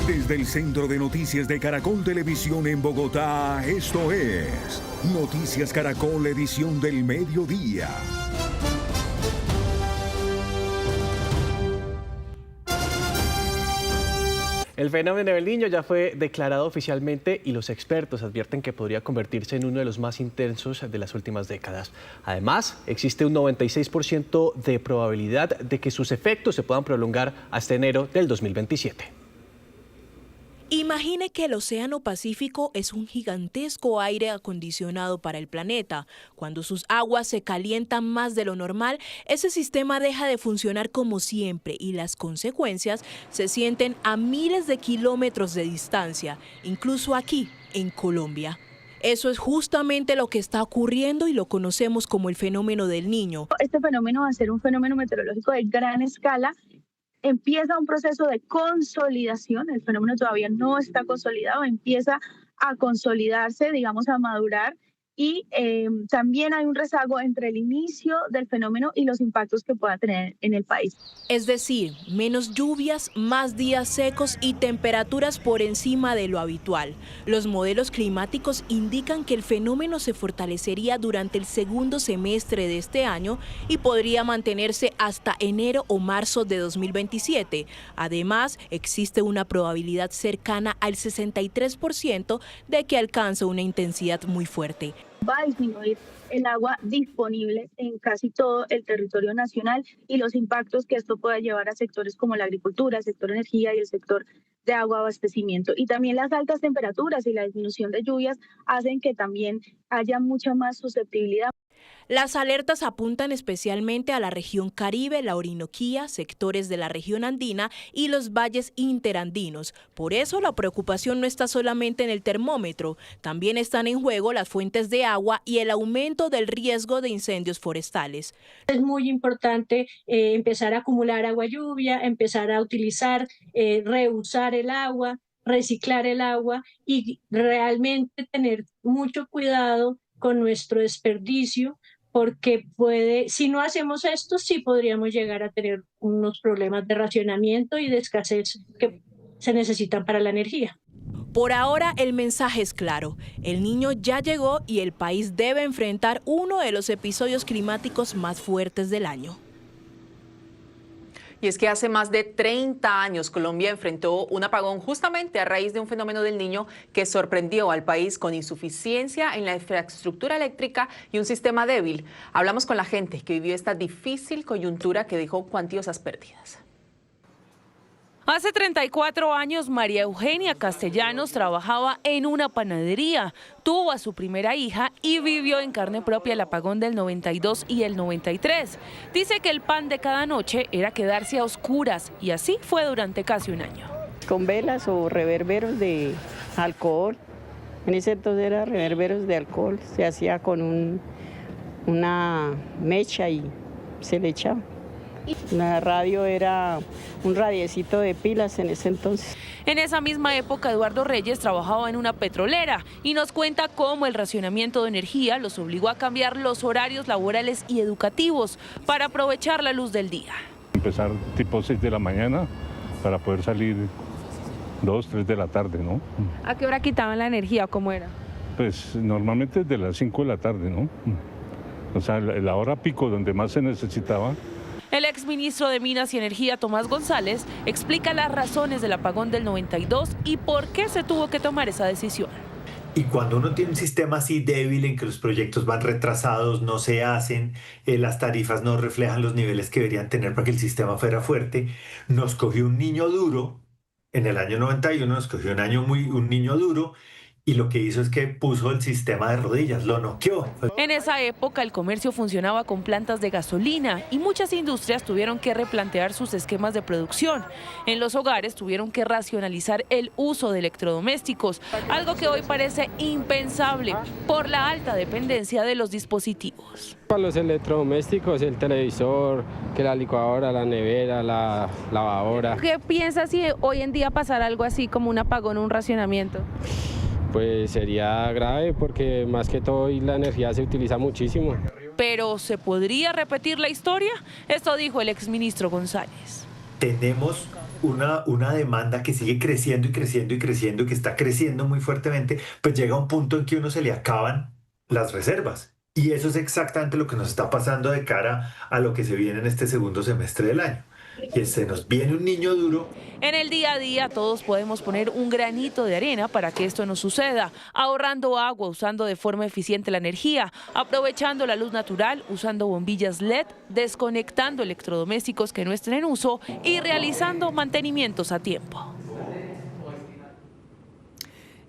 Desde el Centro de Noticias de Caracol Televisión en Bogotá, esto es Noticias Caracol, edición del mediodía. El fenómeno del Niño ya fue declarado oficialmente y los expertos advierten que podría convertirse en uno de los más intensos de las últimas décadas. Además, existe un 96% de probabilidad de que sus efectos se puedan prolongar hasta enero del 2027. Imagine que el Océano Pacífico es un gigantesco aire acondicionado para el planeta. Cuando sus aguas se calientan más de lo normal, ese sistema deja de funcionar como siempre y las consecuencias se sienten a miles de kilómetros de distancia, incluso aquí, en Colombia. Eso es justamente lo que está ocurriendo y lo conocemos como el fenómeno del Niño. Este fenómeno va a ser un fenómeno meteorológico de gran escala. Empieza un proceso de consolidación, el fenómeno todavía no está consolidado, empieza a consolidarse, digamos a madurar, y también hay un rezago entre el inicio del fenómeno y los impactos que pueda tener en el país. Es decir, menos lluvias, más días secos y temperaturas por encima de lo habitual. Los modelos climáticos indican que el fenómeno se fortalecería durante el segundo semestre de este año y podría mantenerse hasta enero o marzo de 2027. Además, existe una probabilidad cercana al 63% de que alcance una intensidad muy fuerte. Va a disminuir el agua disponible en casi todo el territorio nacional y los impactos que esto pueda llevar a sectores como la agricultura, el sector energía y el sector de agua abastecimiento. Y también las altas temperaturas y la disminución de lluvias hacen que también haya mucha más susceptibilidad. Las alertas apuntan especialmente a la región Caribe, la Orinoquía, sectores de la región andina y los valles interandinos. Por eso la preocupación no está solamente en el termómetro, también están en juego las fuentes de agua y el aumento del riesgo de incendios forestales. Es muy importante empezar a acumular agua lluvia, empezar a utilizar, reusar el agua, reciclar el agua y realmente tener mucho cuidado con nuestro desperdicio, porque si no hacemos esto, sí podríamos llegar a tener unos problemas de racionamiento y de escasez que se necesitan para la energía. Por ahora el mensaje es claro, el Niño ya llegó y el país debe enfrentar uno de los episodios climáticos más fuertes del año. Y es que hace más de 30 años Colombia enfrentó un apagón justamente a raíz de un fenómeno del Niño que sorprendió al país con insuficiencia en la infraestructura eléctrica y un sistema débil. Hablamos con la gente que vivió esta difícil coyuntura que dejó cuantiosas pérdidas. Hace 34 años, María Eugenia Castellanos trabajaba en una panadería, tuvo a su primera hija y vivió en carne propia el apagón del 92 y el 93. Dice que el pan de cada noche era quedarse a oscuras y así fue durante casi un año. Con velas o reverberos de alcohol, en ese entonces eran reverberos de alcohol, se hacía con una mecha y se le echaba. La radio era un radiecito de pilas en ese entonces. En esa misma época, Eduardo Reyes trabajaba en una petrolera y nos cuenta cómo el racionamiento de energía los obligó a cambiar los horarios laborales y educativos para aprovechar la luz del día. Empezar tipo 6 de la mañana para poder salir 2, 3 de la tarde, ¿no? ¿A qué hora quitaban la energía? ¿Cómo era? Pues normalmente desde las 5 de la tarde, ¿no? O sea, la hora pico donde más se necesitaba. El exministro de Minas y Energía, Tomás González, explica las razones del apagón del 92 y por qué se tuvo que tomar esa decisión. Y cuando uno tiene un sistema así débil en que los proyectos van retrasados, no se hacen, las tarifas no reflejan los niveles que deberían tener para que el sistema fuera fuerte, nos cogió un niño duro, en el año 91 nos cogió un niño duro, y lo que hizo es que puso el sistema de rodillas, lo noqueó. En esa época el comercio funcionaba con plantas de gasolina y muchas industrias tuvieron que replantear sus esquemas de producción. En los hogares tuvieron que racionalizar el uso de electrodomésticos, algo que hoy parece impensable por la alta dependencia de los dispositivos. Para los electrodomésticos, el televisor, que la licuadora, la nevera, la lavadora. ¿Qué piensas si hoy en día pasara algo así como un apagón o un racionamiento? Pues sería grave porque más que todo la energía se utiliza muchísimo. ¿Pero se podría repetir la historia? Esto dijo el exministro González. Tenemos una demanda que sigue creciendo y creciendo y creciendo, que está creciendo muy fuertemente, pues llega un punto en que uno se le acaban las reservas. Y eso es exactamente lo que nos está pasando de cara a lo que se viene en este segundo semestre del año. Que se nos viene un niño duro. En el día a día todos podemos poner un granito de arena para que esto no suceda, ahorrando agua, usando de forma eficiente la energía, aprovechando la luz natural, usando bombillas LED, desconectando electrodomésticos que no estén en uso y realizando mantenimientos a tiempo.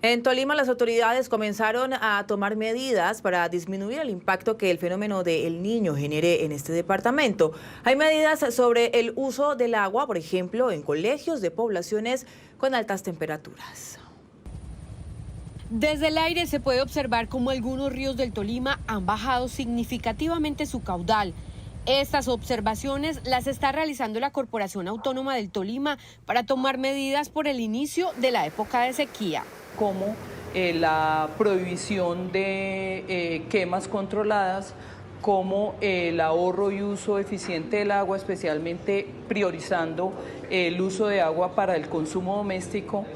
En Tolima, las autoridades comenzaron a tomar medidas para disminuir el impacto que el fenómeno del Niño genere en este departamento. Hay medidas sobre el uso del agua, por ejemplo, en colegios de poblaciones con altas temperaturas. Desde el aire se puede observar cómo algunos ríos del Tolima han bajado significativamente su caudal. Estas observaciones las está realizando la Corporación Autónoma del Tolima para tomar medidas por el inicio de la época de sequía. Como la prohibición de quemas controladas, como el ahorro y uso eficiente del agua, especialmente priorizando el uso de agua para el consumo doméstico,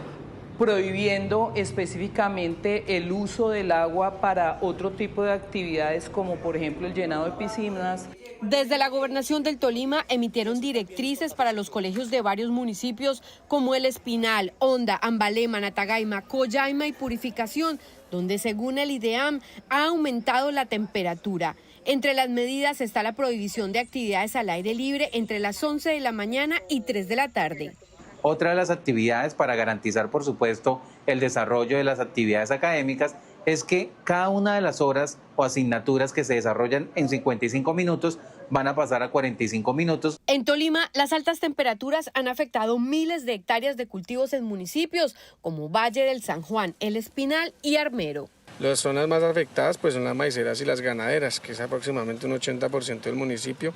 prohibiendo específicamente el uso del agua para otro tipo de actividades como por ejemplo el llenado de piscinas. Desde la Gobernación del Tolima emitieron directrices para los colegios de varios municipios como El Espinal, Honda, Ambalema, Natagaima, Collaima y Purificación, donde según el IDEAM ha aumentado la temperatura. Entre las medidas está la prohibición de actividades al aire libre entre las 11 de la mañana y 3 de la tarde. Otra de las actividades para garantizar, por supuesto, el desarrollo de las actividades académicas es que cada una de las horas o asignaturas que se desarrollan en 55 minutos van a pasar a 45 minutos. En Tolima, las altas temperaturas han afectado miles de hectáreas de cultivos en municipios como Valle del San Juan, El Espinal y Armero. Las zonas más afectadas pues son las maiceras y las ganaderas, que es aproximadamente un 80% del municipio.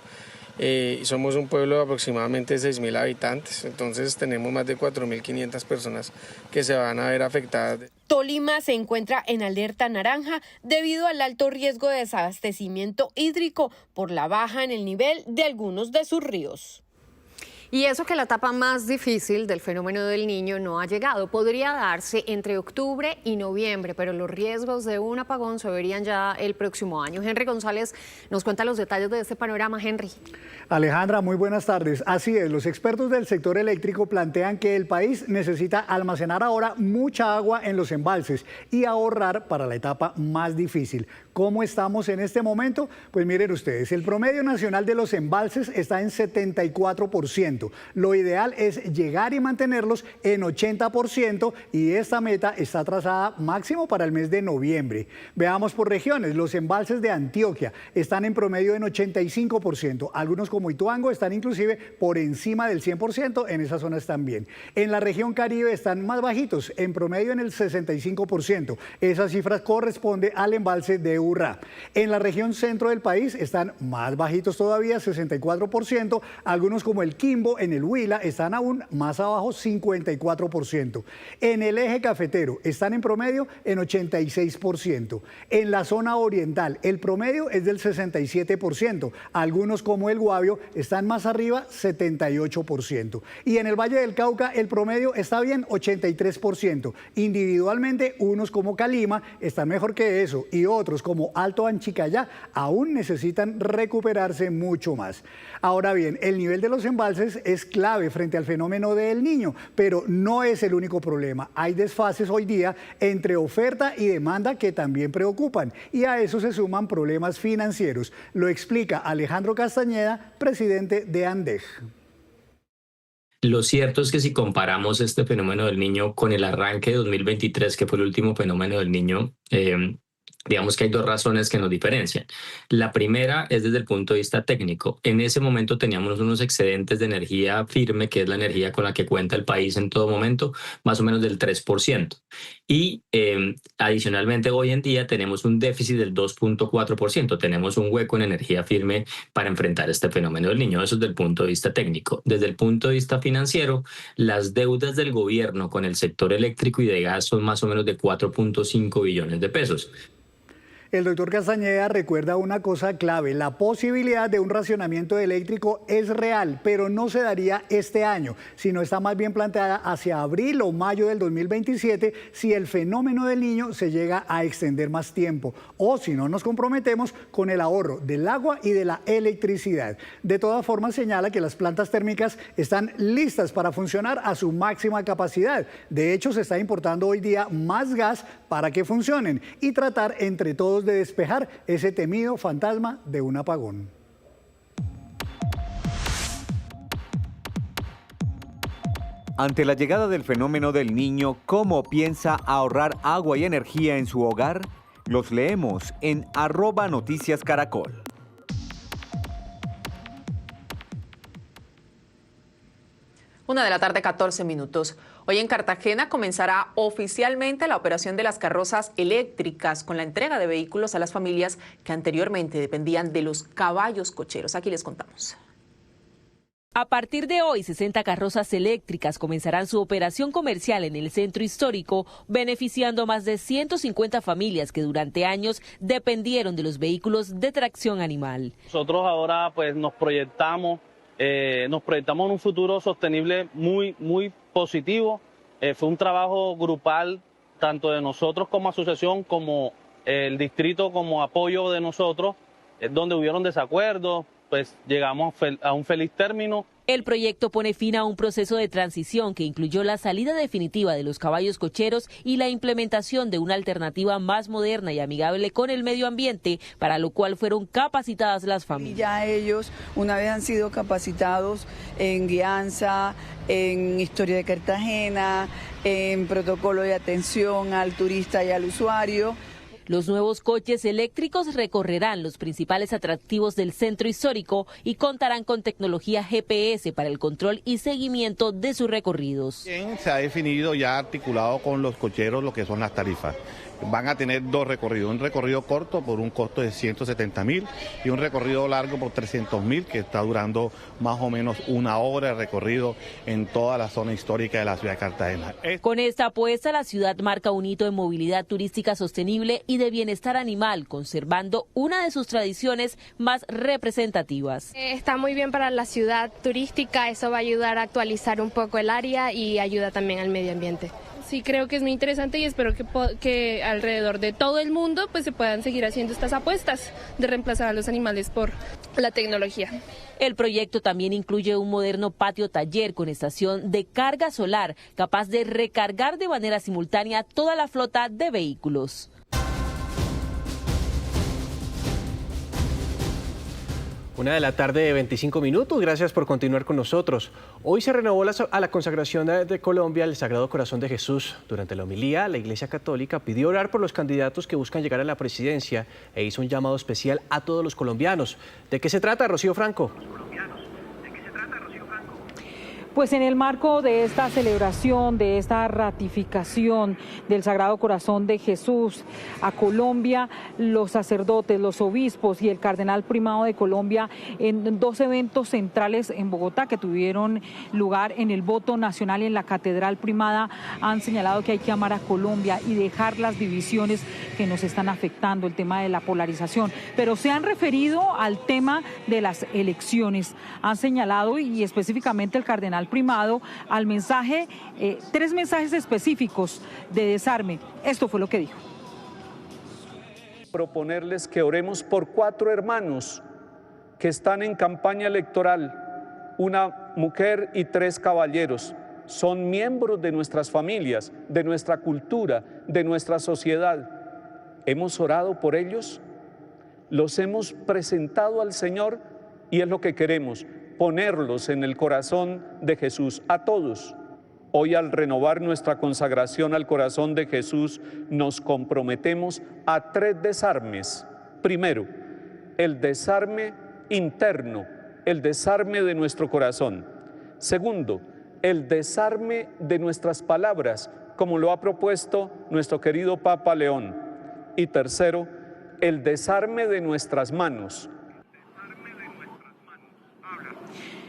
Somos un pueblo de aproximadamente 6.000 habitantes, entonces tenemos más de 4.500 personas que se van a ver afectadas. Tolima se encuentra en alerta naranja debido al alto riesgo de desabastecimiento hídrico por la baja en el nivel de algunos de sus ríos. Y eso que la etapa más difícil del fenómeno del Niño no ha llegado. Podría darse entre octubre y noviembre, pero los riesgos de un apagón se verían ya el próximo año. Henry González nos cuenta los detalles de este panorama. Henry. Alejandra, muy buenas tardes. Así es, los expertos del sector eléctrico plantean que el país necesita almacenar ahora mucha agua en los embalses y ahorrar para la etapa más difícil. ¿Cómo estamos en este momento? Pues miren ustedes, el promedio nacional de los embalses está en 74%. Lo ideal es llegar y mantenerlos en 80% y esta meta está trazada máximo para el mes de noviembre. Veamos por regiones, los embalses de Antioquia están en promedio en 85%. Algunos como Ituango están inclusive por encima del 100%, en esas zonas también. En la región Caribe están más bajitos, en promedio en el 65%. Esa cifra corresponde al embalse de Urrá. En la región centro del país están más bajitos todavía, 64%. Algunos como el Quimbo, en el Huila, están aún más abajo, 54%. En el eje cafetero están en promedio en 86%. En la zona oriental el promedio es del 67%. Algunos como el Guavio están más arriba, 78%. Y en el Valle del Cauca el promedio está bien, 83%. Individualmente unos como Calima están mejor que eso y otros como Alto Anchicayá aún necesitan recuperarse mucho más. Ahora bien, el nivel de los embalses es clave frente al fenómeno del Niño, pero no es el único problema. Hay desfases hoy día entre oferta y demanda que también preocupan y a eso se suman problemas financieros. Lo explica Alejandro Castañeda, presidente de ANDEJ. Lo cierto es que si comparamos este fenómeno del Niño con el arranque de 2023, que fue el último fenómeno del Niño, digamos que hay dos razones que nos diferencian. La primera es desde el punto de vista técnico. En ese momento teníamos unos excedentes de energía firme, que es la energía con la que cuenta el país en todo momento, más o menos del 3%. Y adicionalmente hoy en día tenemos un déficit del 2.4%. Tenemos un hueco en energía firme para enfrentar este fenómeno del Niño. Eso es desde el punto de vista técnico. Desde el punto de vista financiero, las deudas del gobierno con el sector eléctrico y de gas son más o menos de 4.5 billones de pesos. El doctor Castañeda recuerda una cosa clave: la posibilidad de un racionamiento eléctrico es real, pero no se daría este año, sino está más bien planteada hacia abril o mayo del 2027 si el fenómeno del Niño se llega a extender más tiempo o si no nos comprometemos con el ahorro del agua y de la electricidad. De todas formas, señala que las plantas térmicas están listas para funcionar a su máxima capacidad. De hecho, se está importando hoy día más gas para que funcionen y tratar entre todos de despejar ese temido fantasma de un apagón. Ante la llegada del fenómeno del Niño, ¿cómo piensa ahorrar agua y energía en su hogar? Los leemos en @noticiascaracol. Una de la tarde, 14 minutos. Hoy en Cartagena comenzará oficialmente la operación de las carrozas eléctricas con la entrega de vehículos a las familias que anteriormente dependían de los caballos cocheros. Aquí les contamos. A partir de hoy, 60 carrozas eléctricas comenzarán su operación comercial en el centro histórico, beneficiando a más de 150 familias que durante años dependieron de los vehículos de tracción animal. Nosotros ahora pues nos proyectamos en un futuro sostenible muy positivo. Fue un trabajo grupal, tanto de nosotros como asociación, como el distrito, como apoyo de nosotros, donde hubieron desacuerdos, pues llegamos a un feliz término. El proyecto pone fin a un proceso de transición que incluyó la salida definitiva de los caballos cocheros y la implementación de una alternativa más moderna y amigable con el medio ambiente, para lo cual fueron capacitadas las familias. Ya ellos, una vez han sido capacitados en guianza, en historia de Cartagena, en protocolo de atención al turista y al usuario. Los nuevos coches eléctricos recorrerán los principales atractivos del centro histórico y contarán con tecnología GPS para el control y seguimiento de sus recorridos. Se ha definido ya articulado con los cocheros lo que son las tarifas. Van a tener dos recorridos, un recorrido corto por un costo de 170.000 y un recorrido largo por 300.000, que está durando más o menos una hora de recorrido en toda la zona histórica de la ciudad de Cartagena. Con esta apuesta, la ciudad marca un hito en movilidad turística sostenible y de bienestar animal, conservando una de sus tradiciones más representativas. Está muy bien para la ciudad turística, eso va a ayudar a actualizar un poco el área y ayuda también al medio ambiente. Sí, creo que es muy interesante y espero que alrededor de todo el mundo pues se puedan seguir haciendo estas apuestas de reemplazar a los animales por la tecnología. El proyecto también incluye un moderno patio taller con estación de carga solar, capaz de recargar de manera simultánea toda la flota de vehículos. Una de la tarde de 25 minutos, gracias por continuar con nosotros. Hoy se renovó a la consagración de Colombia al Sagrado Corazón de Jesús. Durante la homilía, la Iglesia Católica pidió orar por los candidatos que buscan llegar a la presidencia e hizo un llamado especial a todos los colombianos. ¿De qué se trata, Rocío Franco? Pues en el marco de esta celebración, de esta ratificación del Sagrado Corazón de Jesús a Colombia, los sacerdotes, los obispos y el cardenal primado de Colombia en dos eventos centrales en Bogotá que tuvieron lugar en el voto nacional y en la Catedral Primada, han señalado que hay que amar a Colombia y dejar las divisiones que nos están afectando, el tema de la polarización. Pero se han referido al tema de las elecciones. Han señalado, y específicamente el cardenal primado, al mensaje, 3 mensajes específicos de desarme. Esto fue lo que dijo. Proponerles que oremos por 4 hermanos que están en campaña electoral, una mujer y 3 caballeros. Son miembros de nuestras familias, de nuestra cultura, de nuestra sociedad. ¿Hemos orado por ellos? ¿Los hemos presentado al Señor? Y es lo que queremos, ponerlos en el corazón de Jesús, a todos. Hoy, al renovar nuestra consagración al corazón de Jesús, nos comprometemos a 3 desarmes. Primero, el desarme interno, el desarme de nuestro corazón. Segundo, el desarme de nuestras palabras, como lo ha propuesto nuestro querido Papa León. Y tercero, el desarme de nuestras manos.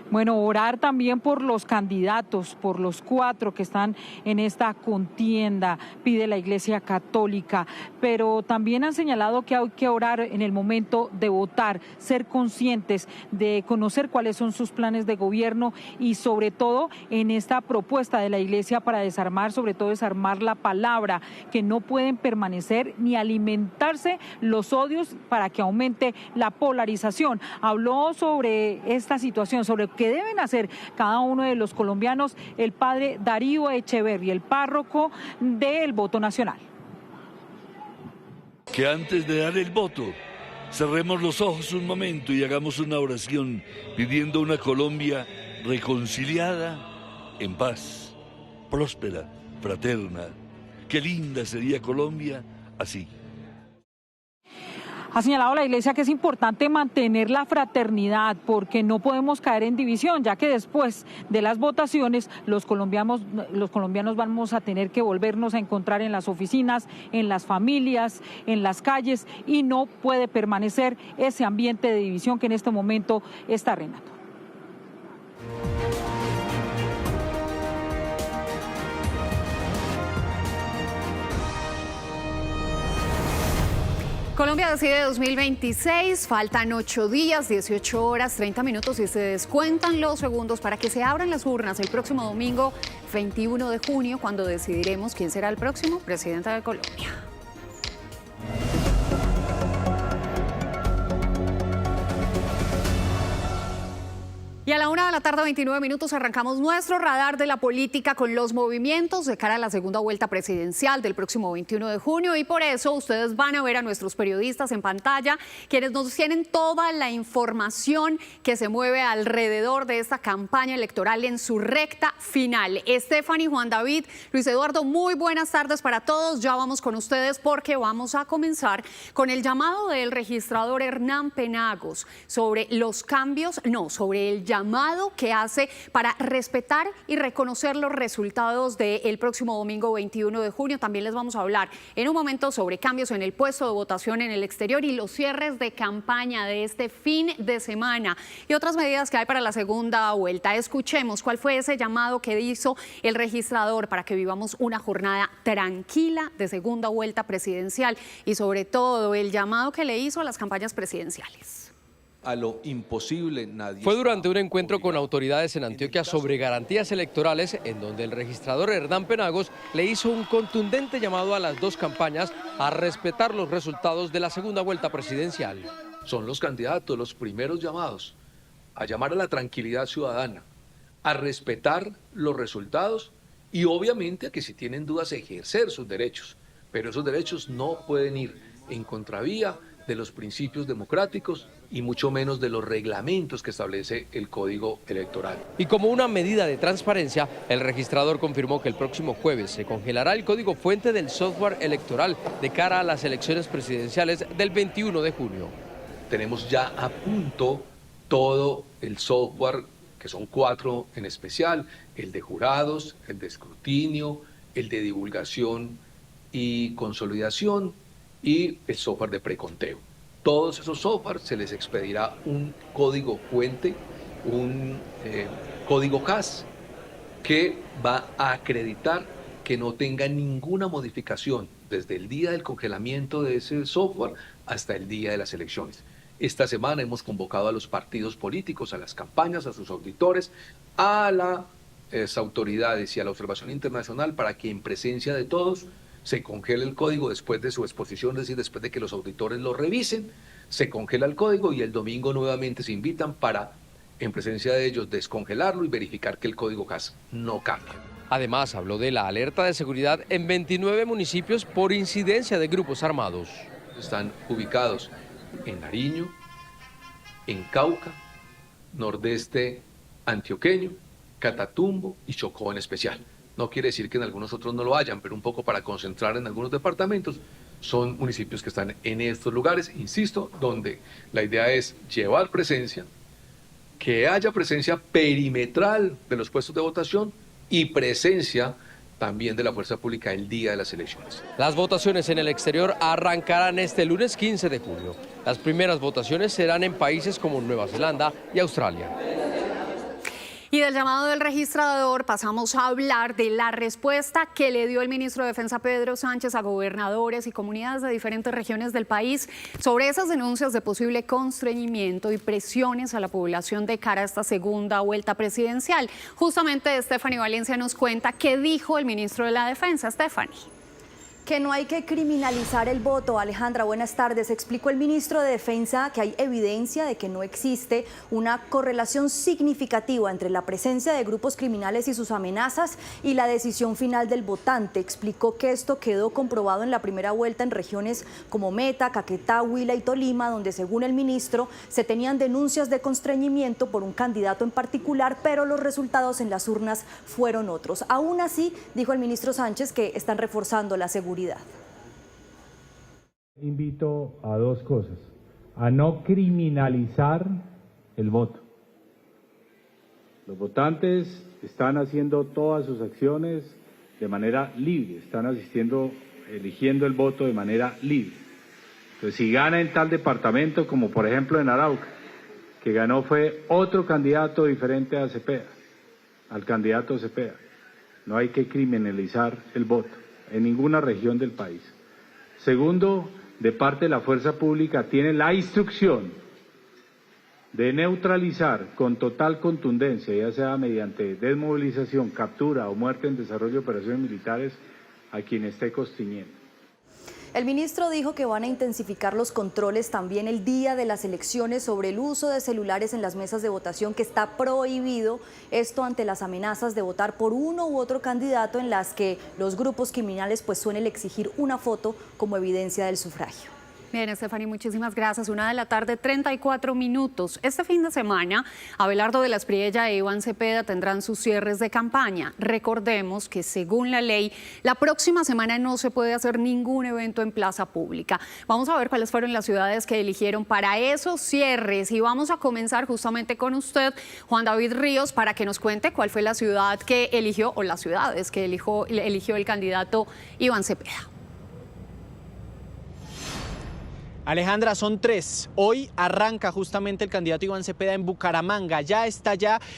Bueno, orar también por los candidatos, por los 4 que están en esta contienda, pide la Iglesia Católica, pero también han señalado que hay que orar en el momento de votar, ser conscientes de conocer cuáles son sus planes de gobierno y sobre todo en esta propuesta de la Iglesia para desarmar, sobre todo desarmar la palabra, que no pueden permanecer ni alimentarse los odios para que aumente la polarización. Habló sobre esta situación, sobre qué deben hacer cada uno de los colombianos el padre Darío Echeverri, el párroco del voto nacional. Que antes de dar el voto, cerremos los ojos un momento y hagamos una oración pidiendo una Colombia reconciliada, en paz, próspera, fraterna. Qué linda sería Colombia así. Ha señalado la Iglesia que es importante mantener la fraternidad porque no podemos caer en división, ya que después de las votaciones los colombianos vamos a tener que volvernos a encontrar en las oficinas, en las familias, en las calles y no puede permanecer ese ambiente de división que en este momento está reinando. Colombia decide 2026, faltan 8 días, 18 horas, 30 minutos y se descuentan los segundos para que se abran las urnas el próximo domingo 21 de junio, cuando decidiremos quién será el próximo presidente de Colombia. Y a la 1:29 p.m. arrancamos nuestro radar de la política con los movimientos de cara a la segunda vuelta presidencial del próximo 21 de junio. Y por eso ustedes van a ver a nuestros periodistas en pantalla, quienes nos tienen toda la información que se mueve alrededor de esta campaña electoral en su recta final. Stephanie, Juan David, Luis Eduardo, muy buenas tardes para todos. Ya vamos con ustedes porque vamos a comenzar con el llamado del registrador Hernán Penagos sobre los cambios, sobre el llamado que hace para respetar y reconocer los resultados del próximo domingo 21 de junio. También les vamos a hablar en un momento sobre cambios en el puesto de votación en el exterior y los cierres de campaña de este fin de semana y otras medidas que hay para la segunda vuelta. Escuchemos cuál fue ese llamado que hizo el registrador para que vivamos una jornada tranquila de segunda vuelta presidencial y sobre todo el llamado que le hizo a las campañas presidenciales. A lo imposible nadie. Fue durante un encuentro con autoridades en Antioquia sobre garantías electorales en donde el registrador Hernán Penagos le hizo un contundente llamado a las dos campañas a respetar los resultados de la segunda vuelta presidencial. Son los candidatos los primeros llamados a llamar a la tranquilidad ciudadana, a respetar los resultados y obviamente a que si tienen dudas ejercer sus derechos, pero esos derechos no pueden ir en contravía de los principios democráticos y mucho menos de los reglamentos que establece el Código Electoral. Y como una medida de transparencia, el registrador confirmó que el próximo jueves se congelará el código fuente del software electoral de cara a las elecciones presidenciales del 21 de junio. Tenemos ya a punto todo el software, que son 4 en especial, el de jurados, el de escrutinio, el de divulgación y consolidación, y el software de preconteo. Todos esos softwares se les expedirá un código fuente, un código CAS, que va a acreditar que no tenga ninguna modificación desde el día del congelamiento de ese software hasta el día de las elecciones. Esta semana hemos convocado a los partidos políticos, a las campañas, a sus auditores, a las autoridades y a la observación internacional para que en presencia de todos se congela el código después de su exposición, es decir, después de que los auditores lo revisen, se congela el código y el domingo nuevamente se invitan para, en presencia de ellos, descongelarlo y verificar que el código CAS no cambia. Además, habló de la alerta de seguridad en 29 municipios por incidencia de grupos armados. Están ubicados en Nariño, en Cauca, nordeste antioqueño, Catatumbo y Chocó en especial. No quiere decir que en algunos otros no lo hayan, pero un poco para concentrar en algunos departamentos, son municipios que están en estos lugares, insisto, donde la idea es llevar presencia, que haya presencia perimetral de los puestos de votación y presencia también de la fuerza pública el día de las elecciones. Las votaciones en el exterior arrancarán este lunes 15 de junio. Las primeras votaciones serán en países como Nueva Zelanda y Australia. Y del llamado del registrador pasamos a hablar de la respuesta que le dio el ministro de Defensa Pedro Sánchez a gobernadores y comunidades de diferentes regiones del país sobre esas denuncias de posible constreñimiento y presiones a la población de cara a esta segunda vuelta presidencial. Justamente Stephanie Valencia nos cuenta qué dijo el ministro de la Defensa. Stephanie. Que no hay que criminalizar el voto. Alejandra, buenas tardes. Explicó el ministro de Defensa que hay evidencia de que no existe una correlación significativa entre la presencia de grupos criminales y sus amenazas y la decisión final del votante. Explicó que esto quedó comprobado en la primera vuelta en regiones como Meta, Caquetá, Huila y Tolima, donde según el ministro se tenían denuncias de constreñimiento por un candidato en particular, pero los resultados en las urnas fueron otros. Aún así, dijo el ministro Sánchez que están reforzando la seguridad. Invito a dos cosas: a no criminalizar el voto. Los votantes están haciendo todas sus acciones de manera libre, están eligiendo el voto de manera libre. Entonces, si gana en tal departamento, como por ejemplo en Arauca, que ganó fue otro candidato diferente a Cepeda, al candidato Cepeda, no hay que criminalizar el voto en ninguna región del país. Segundo, de parte de la fuerza pública tiene la instrucción de neutralizar con total contundencia, ya sea mediante desmovilización, captura o muerte en desarrollo de operaciones militares, a quien esté constriñendo. El ministro dijo que van a intensificar los controles también el día de las elecciones sobre el uso de celulares en las mesas de votación, que está prohibido, esto ante las amenazas de votar por uno u otro candidato en las que los grupos criminales pues suelen exigir una foto como evidencia del sufragio. Bien, Stephanie, muchísimas gracias. 1:34 p.m. Este fin de semana, Abelardo de la Espriella e Iván Cepeda tendrán sus cierres de campaña. Recordemos que según la ley, la próxima semana no se puede hacer ningún evento en plaza pública. Vamos a ver cuáles fueron las ciudades que eligieron para esos cierres y vamos a comenzar justamente con usted, Juan David Ríos, para que nos cuente cuál fue la ciudad que eligió o las ciudades que eligió el candidato Iván Cepeda. Alejandra, son 3. Hoy arranca justamente el candidato Iván Cepeda en Bucaramanga. Ya está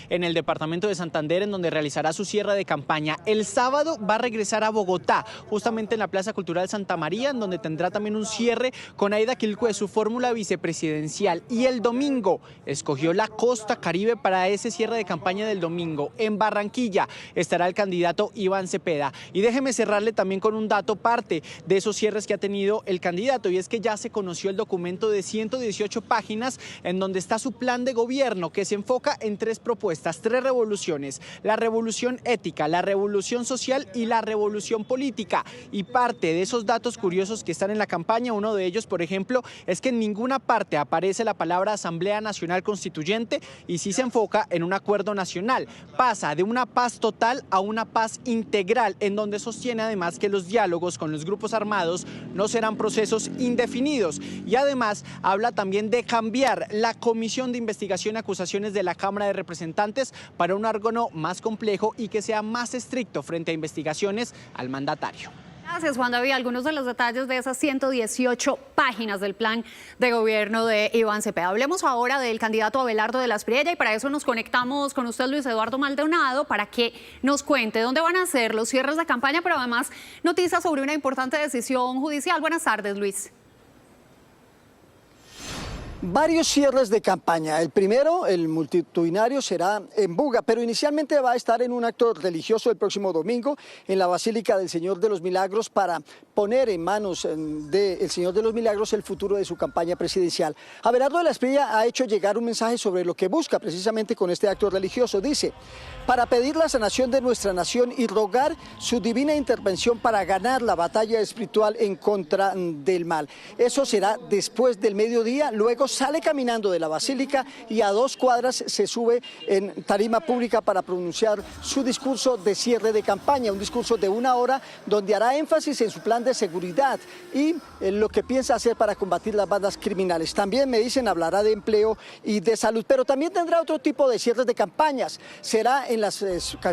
en el departamento de Santander, en donde realizará su cierre de campaña. El sábado va a regresar a Bogotá, justamente en la Plaza Cultural Santa María, en donde tendrá también un cierre con Aida Quilcue, su fórmula vicepresidencial. Y el domingo escogió la Costa Caribe para ese cierre de campaña del domingo. En Barranquilla estará el candidato Iván Cepeda. Y déjeme cerrarle también con un dato, parte de esos cierres que ha tenido el candidato, y es que ya se conoció el documento de 118 páginas en donde está su plan de gobierno, que se enfoca en 3 propuestas, 3 revoluciones: la revolución ética, la revolución social y la revolución política. Y parte de esos datos curiosos que están en la campaña, uno de ellos, por ejemplo, es que en ninguna parte aparece la palabra Asamblea Nacional Constituyente y sí se enfoca en un acuerdo nacional. Pasa de una paz total a una paz integral, en donde sostiene además que los diálogos con los grupos armados no serán procesos indefinidos. Y además habla también de cambiar la Comisión de Investigación y Acusaciones de la Cámara de Representantes para un órgano más complejo y que sea más estricto frente a investigaciones al mandatario. Gracias, Juan David. Algunos de los detalles de esas 118 páginas del plan de gobierno de Iván Cepeda. Hablemos ahora del candidato Abelardo de la Espriella y para eso nos conectamos con usted, Luis Eduardo Maldonado, para que nos cuente dónde van a ser los cierres de campaña, pero además noticias sobre una importante decisión judicial. Buenas tardes, Luis. Varios cierres de campaña. El primero, el multitudinario, será en Buga, pero inicialmente va a estar en un acto religioso el próximo domingo en la Basílica del Señor de los Milagros para poner en manos del Señor de los Milagros el futuro de su campaña presidencial. Abelardo de la Espriella ha hecho llegar un mensaje sobre lo que busca precisamente con este acto religioso. Dice: para pedir la sanación de nuestra nación y rogar su divina intervención para ganar la batalla espiritual en contra del mal. Eso será después del mediodía. Luego sale caminando de la Basílica y a 2 cuadras se sube en tarima pública para pronunciar su discurso de cierre de campaña, un discurso de 1 hora donde hará énfasis en su plan de seguridad y en lo que piensa hacer para combatir las bandas criminales. También, me dicen, hablará de empleo y de salud, pero también tendrá otro tipo de cierres de campañas. Será en las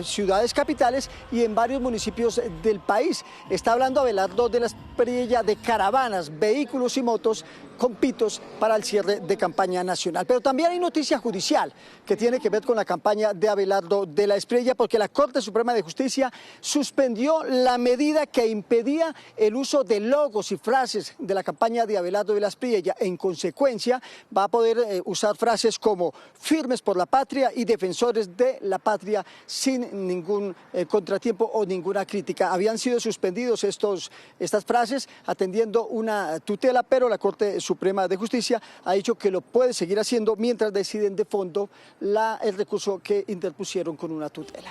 ciudades capitales y en varios municipios del país. Está hablando Abelardo de la Espriella de caravanas, vehículos y motos con pitos para el cierre de campaña nacional. Pero también hay noticia judicial que tiene que ver con la campaña de Abelardo de la Espriella, porque la Corte Suprema de Justicia suspendió la medida que impedía el uso de logos y frases de la campaña de Abelardo de la Espriella. En consecuencia, va a poder usar frases como firmes por la patria y defensores de la patria sin ningún contratiempo o ninguna crítica. Habían sido suspendidos estas frases atendiendo una tutela, pero la Corte Suprema de Justicia ha dicho que lo puede seguir haciendo mientras deciden de fondo el recurso que interpusieron con una tutela.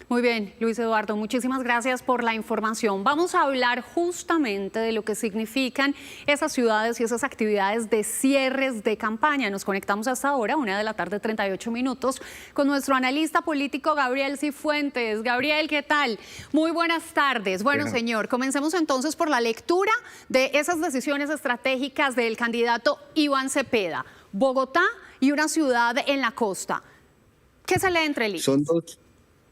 Muy bien, Luis Eduardo, muchísimas gracias por la información. Vamos a hablar justamente de lo que significan esas ciudades y esas actividades de cierres de campaña. Nos conectamos hasta ahora, 1:38 p.m, con nuestro analista político Gabriel Cifuentes. Gabriel, ¿qué tal? Muy buenas tardes. Bueno, señor, comencemos entonces por la lectura de esas decisiones estratégicas del candidato Iván Cepeda. Bogotá y una ciudad en la costa. ¿Qué se lee entre líneas?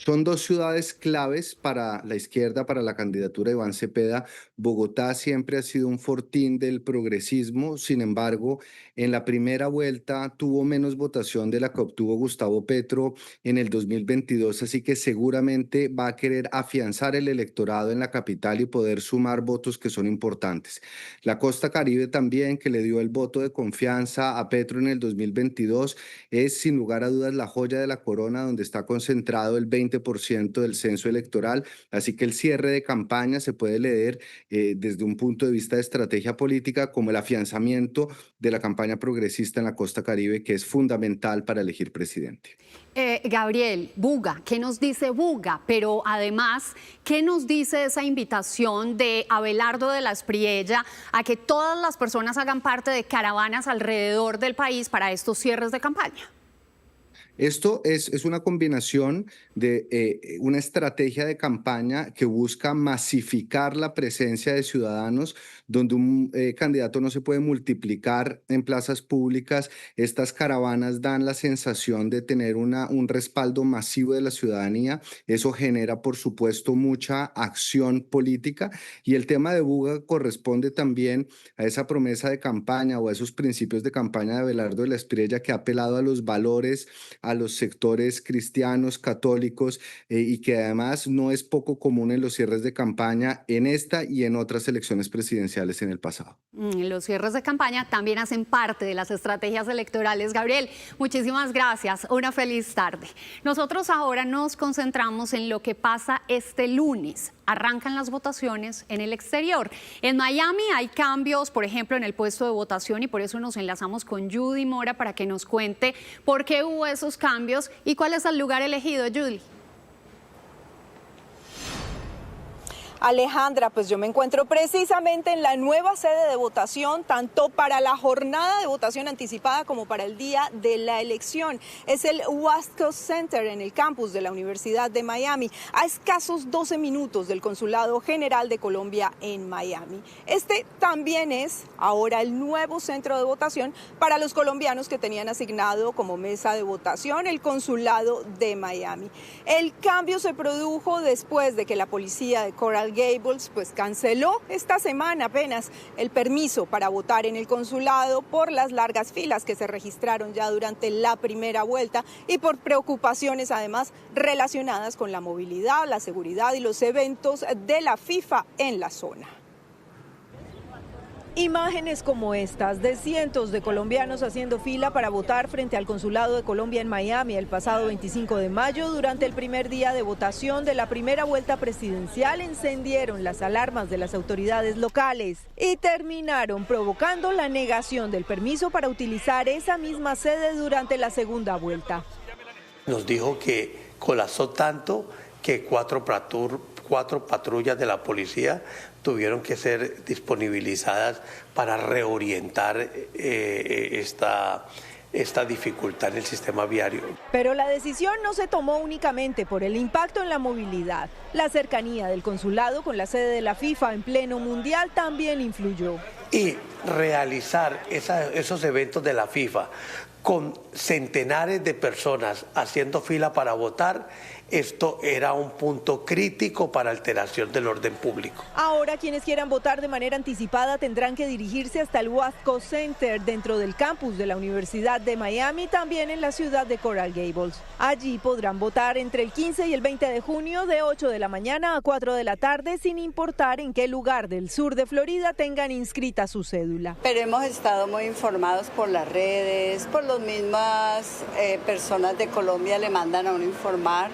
Son dos ciudades claves para la izquierda, para la candidatura de Iván Cepeda. Bogotá siempre ha sido un fortín del progresismo, sin embargo, en la primera vuelta tuvo menos votación de la que obtuvo Gustavo Petro en el 2022, así que seguramente va a querer afianzar el electorado en la capital y poder sumar votos que son importantes. La Costa Caribe también, que le dio el voto de confianza a Petro en el 2022, es sin lugar a dudas la joya de la corona, donde está concentrado el 20% del censo electoral, así que el cierre de campaña se puede leer desde un punto de vista de estrategia política como el afianzamiento de la campaña progresista en la Costa Caribe, que es fundamental para elegir presidente. Gabriel, Buga, ¿qué nos dice Buga? Pero además, ¿qué nos dice esa invitación de Abelardo de la Espriella a que todas las personas hagan parte de caravanas alrededor del país para estos cierres de campaña? Esto es una combinación de una estrategia de campaña que busca masificar la presencia de ciudadanos, donde un candidato no se puede multiplicar en plazas públicas. Estas caravanas dan la sensación de tener un respaldo masivo de la ciudadanía. Eso genera, por supuesto, mucha acción política, y el tema de Buga corresponde también a esa promesa de campaña o a esos principios de campaña de Abelardo de la Espriella, que ha apelado a los valores, a los sectores cristianos, católicos, y que además no es poco común en los cierres de campaña en esta y en otras elecciones presidenciales en el pasado. Los cierres de campaña también hacen parte de las estrategias electorales. Gabriel, muchísimas gracias. Una feliz tarde. Nosotros ahora nos concentramos en lo que pasa este lunes. Arrancan las votaciones en el exterior. En Miami hay cambios, por ejemplo, en el puesto de votación, y por eso nos enlazamos con Judy Mora para que nos cuente por qué hubo esos cambios y cuál es el lugar elegido. Judy. Alejandra, pues yo me encuentro precisamente en la nueva sede de votación, tanto para la jornada de votación anticipada como para el día de la elección. Es el West Coast Center en el campus de la Universidad de Miami, a escasos 12 minutos del Consulado General de Colombia en Miami. Este también es ahora el nuevo centro de votación para los colombianos que tenían asignado como mesa de votación el Consulado de Miami. El cambio se produjo después de que la policía de Coral Gables pues canceló esta semana apenas el permiso para votar en el consulado por las largas filas que se registraron ya durante la primera vuelta y por preocupaciones además relacionadas con la movilidad, la seguridad y los eventos de la FIFA en la zona. Imágenes como estas de cientos de colombianos haciendo fila para votar frente al Consulado de Colombia en Miami el pasado 25 de mayo durante el primer día de votación de la primera vuelta presidencial encendieron las alarmas de las autoridades locales y terminaron provocando la negación del permiso para utilizar esa misma sede durante la segunda vuelta. Nos dijo que colapsó tanto que cuatro patrullas de la policía tuvieron que ser disponibilizadas para reorientar esta dificultad en el sistema viario. Pero la decisión no se tomó únicamente por el impacto en la movilidad. La cercanía del consulado con la sede de la FIFA en pleno mundial también influyó. Y realizar esos eventos de la FIFA con centenares de personas haciendo fila para votar, esto era un punto crítico para alteración del orden público. Ahora quienes quieran votar de manera anticipada tendrán que dirigirse hasta el Wasco Center dentro del campus de la Universidad de Miami, también en la ciudad de Coral Gables. Allí podrán votar entre el 15 y el 20 de junio de 8 de la mañana a 4 de la tarde, sin importar en qué lugar del sur de Florida tengan inscrita su cédula. Pero hemos estado muy informados por las redes, por las mismas personas de Colombia le mandan a uno informar.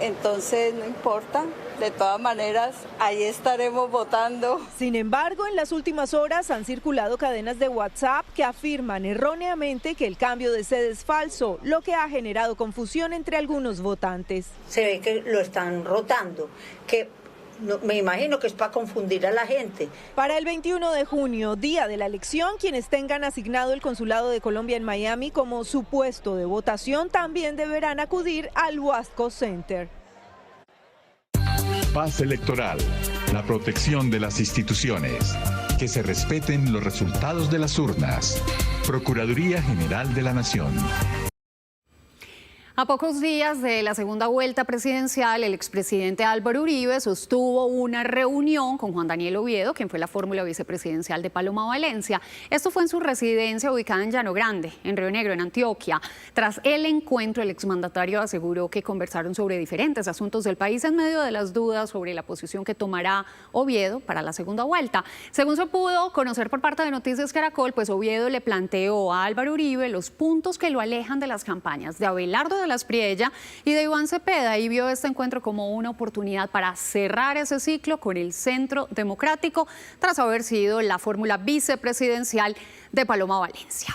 Entonces no importa, de todas maneras ahí estaremos votando. Sin embargo, en las últimas horas han circulado cadenas de WhatsApp que afirman erróneamente que el cambio de sede es falso, lo que ha generado confusión entre algunos votantes. Se ve que lo están rotando, que no, me imagino que es para confundir a la gente. Para el 21 de junio, día de la elección, quienes tengan asignado el Consulado de Colombia en Miami como su puesto de votación también deberán acudir al Wasco Center. Paz electoral, la protección de las instituciones, que se respeten los resultados de las urnas. Procuraduría General de la Nación. A pocos días de la segunda vuelta presidencial, el expresidente Álvaro Uribe sostuvo una reunión con Juan Daniel Oviedo, quien fue la fórmula vicepresidencial de Paloma Valencia. Esto fue en su residencia ubicada en Llano Grande, en Río Negro, en Antioquia. Tras el encuentro, el exmandatario aseguró que conversaron sobre diferentes asuntos del país en medio de las dudas sobre la posición que tomará Oviedo para la segunda vuelta. Según se pudo conocer por parte de Noticias Caracol, pues Oviedo le planteó a Álvaro Uribe los puntos que lo alejan de las campañas de Abelardo de las Priella y de Iván Cepeda, y vio este encuentro como una oportunidad para cerrar ese ciclo con el Centro Democrático tras haber sido la fórmula vicepresidencial de Paloma Valencia.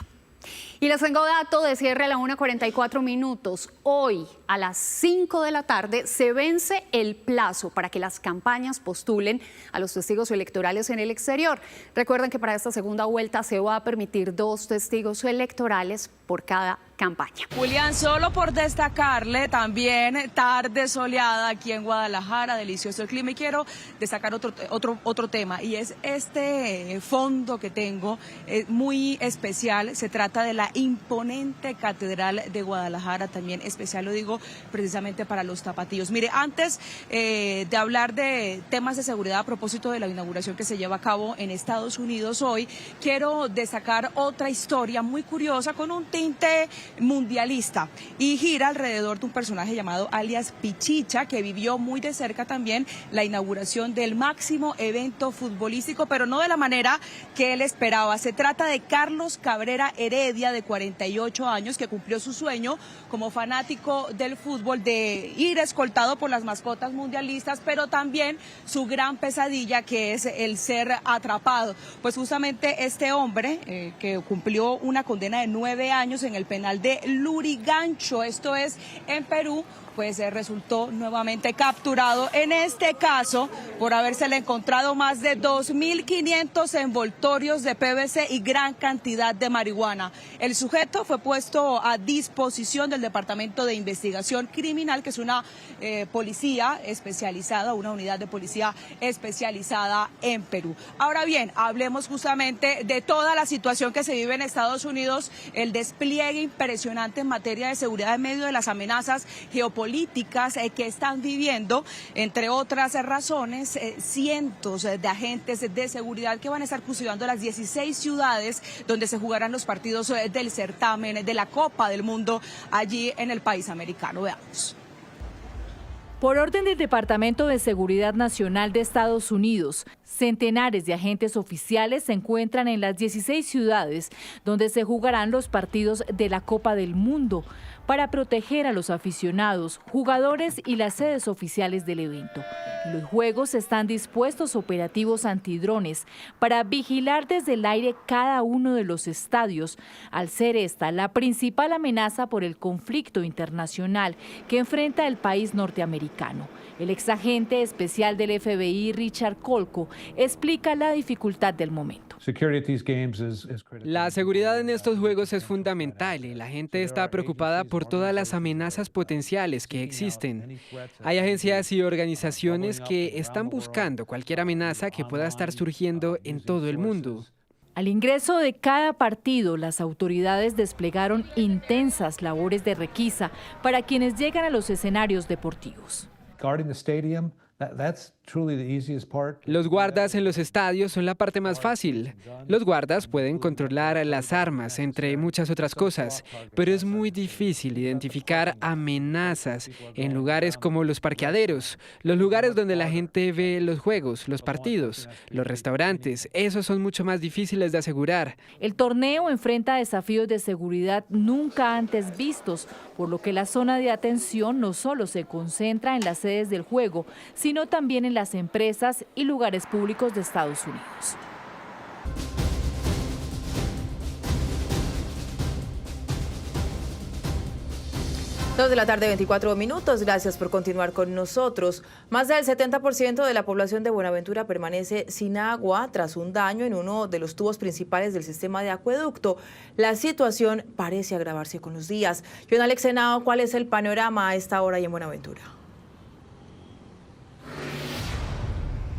Y les tengo dato de cierre a la 1:44. Hoy a las 5 de la tarde se vence el plazo para que las campañas postulen a los testigos electorales en el exterior. Recuerden que para esta segunda vuelta se va a permitir 2 testigos electorales por cada campaña. Julián, solo por destacarle, también tarde soleada aquí en Guadalajara, delicioso el clima, y quiero destacar otro tema, y es este fondo que tengo, muy especial. Se trata de la imponente Catedral de Guadalajara, también especial, lo digo precisamente para los tapatíos. Mire, antes de hablar de temas de seguridad a propósito de la inauguración que se lleva a cabo en Estados Unidos hoy, quiero destacar otra historia muy curiosa con un tinte mundialista, y gira alrededor de un personaje llamado alias Pichicha, que vivió muy de cerca también la inauguración del máximo evento futbolístico, pero no de la manera que él esperaba. Se trata de Carlos Cabrera Heredia, de 48 años, que cumplió su sueño como fanático del fútbol de ir escoltado por las mascotas mundialistas, pero también su gran pesadilla, que es el ser atrapado. Pues justamente este hombre, que cumplió una condena de 9 años en el penal de Lurigancho, esto es en Perú, pues resultó nuevamente capturado, en este caso por habérsele encontrado más de 2.500 envoltorios de PVC y gran cantidad de marihuana. El sujeto fue puesto a disposición del Departamento de Investigación Criminal, que es una policía especializada, una unidad de policía especializada en Perú. Ahora bien, hablemos justamente de toda la situación que se vive en Estados Unidos, el despliegue impresionante en materia de seguridad en medio de las amenazas geopolíticas que están viviendo, entre otras razones, cientos de agentes de seguridad que van a estar custodiando las 16 ciudades donde se jugarán los partidos del certamen de la Copa del Mundo allí en el país americano. Veamos. Por orden del Departamento de Seguridad Nacional de Estados Unidos, centenares de agentes oficiales se encuentran en las 16 ciudades donde se jugarán los partidos de la Copa del Mundo para proteger a los aficionados, jugadores y las sedes oficiales del evento. En los juegos están dispuestos operativos antidrones para vigilar desde el aire cada uno de los estadios, al ser esta la principal amenaza por el conflicto internacional que enfrenta el país norteamericano. El exagente especial del FBI, Richard Colco, explica la dificultad del momento. La seguridad en estos juegos es fundamental y la gente está preocupada por todas las amenazas potenciales que existen. Hay agencias y organizaciones que están buscando cualquier amenaza que pueda estar surgiendo en todo el mundo. Al ingreso de cada partido, las autoridades desplegaron intensas labores de requisa para quienes llegan a los escenarios deportivos. Los guardas en los estadios son la parte más fácil. Los guardas pueden controlar las armas, entre muchas otras cosas, pero es muy difícil identificar amenazas en lugares como los parqueaderos, los lugares donde la gente ve los juegos, los partidos, los restaurantes. Esos son mucho más difíciles de asegurar. El torneo enfrenta desafíos de seguridad nunca antes vistos, por lo que la zona de atención no solo se concentra en las sedes del juego, sino también en las empresas y lugares públicos de Estados Unidos. Dos de la tarde, 24 minutos. Gracias por continuar con nosotros. Más del 70% de la población de Buenaventura permanece sin agua tras un daño en uno de los tubos principales del sistema de acueducto. La situación parece agravarse con los días. John Alex Henao, ¿cuál es el panorama a esta hora y en Buenaventura?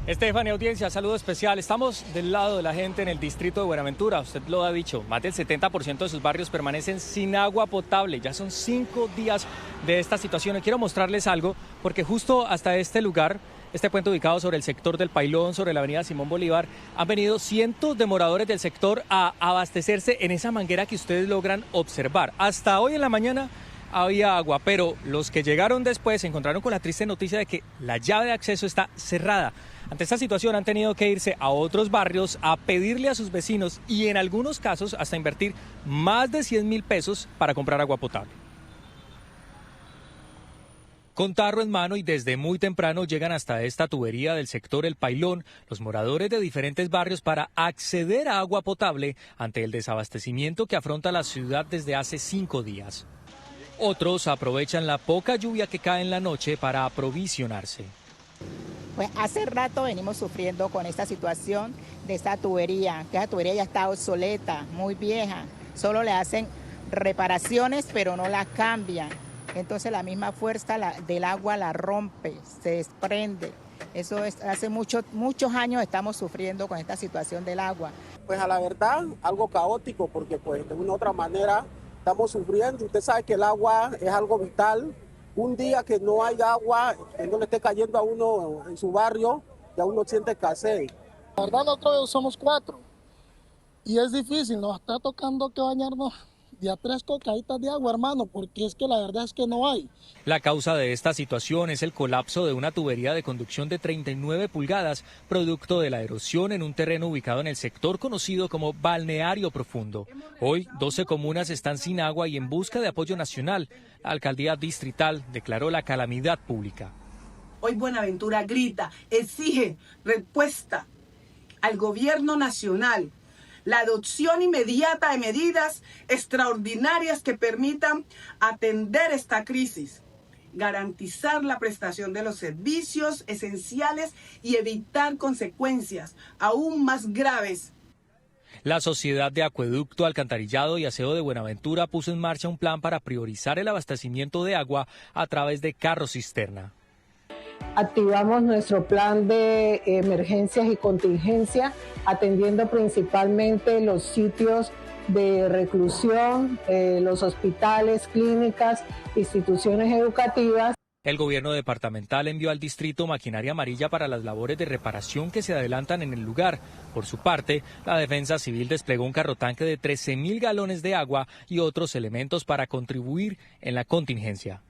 Estefania, audiencia, saludo especial. Estamos del lado de la gente en el distrito de Buenaventura. Usted lo ha dicho, más del 70% de sus barrios permanecen sin agua potable. Ya son 5 días de esta situación. Y quiero mostrarles algo, porque justo hasta este lugar, este puente ubicado sobre el sector del Pailón, sobre la avenida Simón Bolívar, han venido cientos de moradores del sector a abastecerse en esa manguera que ustedes logran observar. Hasta hoy en la mañana había agua, pero los que llegaron después se encontraron con la triste noticia de que la llave de acceso está cerrada. Ante esta situación han tenido que irse a otros barrios a pedirle a sus vecinos y en algunos casos hasta invertir más de 100.000 pesos para comprar agua potable. Con tarro en mano y desde muy temprano llegan hasta esta tubería del sector El Pailón los moradores de diferentes barrios para acceder a agua potable ante el desabastecimiento que afronta la ciudad desde hace 5 días. Otros aprovechan la poca lluvia que cae en la noche para aprovisionarse. Pues hace rato venimos sufriendo con esta situación de esta tubería, que esa tubería ya está obsoleta, muy vieja, solo le hacen reparaciones pero no la cambian, entonces la misma fuerza del agua la rompe, se desprende. Eso es, hace muchos años estamos sufriendo con esta situación del agua. Pues a la verdad, algo caótico porque pues de una u otra manera estamos sufriendo. Usted sabe que el agua es algo vital. Un día que no hay agua, que no le esté cayendo a uno en su barrio, ya uno siente escasez. La verdad nosotros somos 4 y es difícil, nos está tocando que bañarnos de a 3 cocaditas de agua, hermano, porque es que la verdad es que no hay. La causa de esta situación es el colapso de una tubería de conducción de 39 pulgadas, producto de la erosión en un terreno ubicado en el sector conocido como Balneario Profundo. Hoy, 12 comunas están sin agua y en busca de apoyo nacional. La alcaldía distrital declaró la calamidad pública. Hoy Buenaventura grita, exige respuesta al gobierno nacional, la adopción inmediata de medidas extraordinarias que permitan atender esta crisis, garantizar la prestación de los servicios esenciales y evitar consecuencias aún más graves. La Sociedad de Acueducto, Alcantarillado y Aseo de Buenaventura puso en marcha un plan para priorizar el abastecimiento de agua a través de carros cisterna. Activamos nuestro plan de emergencias y contingencia, atendiendo principalmente los sitios de reclusión, los hospitales, clínicas, instituciones educativas. El gobierno departamental envió al distrito maquinaria amarilla para las labores de reparación que se adelantan en el lugar. Por su parte, la Defensa Civil desplegó un carrotanque de 13.000 galones de agua y otros elementos para contribuir en la contingencia.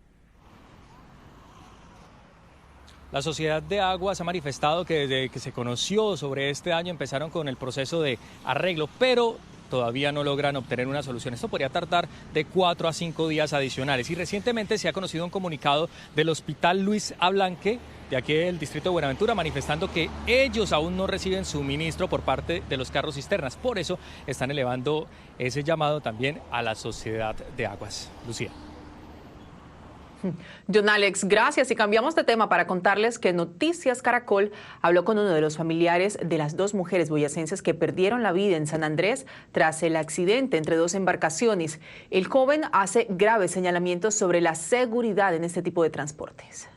La Sociedad de Aguas ha manifestado que desde que se conoció sobre este daño empezaron con el proceso de arreglo, pero todavía no logran obtener una solución. Esto podría tardar de 4 a 5 días adicionales. Y recientemente se ha conocido un comunicado del Hospital Luis Ablanque, de aquí del distrito de Buenaventura, manifestando que ellos aún no reciben suministro por parte de los carros cisternas. Por eso están elevando ese llamado también a la Sociedad de Aguas. Lucía. John Alex, gracias. Y cambiamos de tema para contarles que Noticias Caracol habló con uno de los familiares de las 2 mujeres boyacenses que perdieron la vida en San Andrés tras el accidente entre 2 embarcaciones. El joven hace graves señalamientos sobre la seguridad en este tipo de transportes.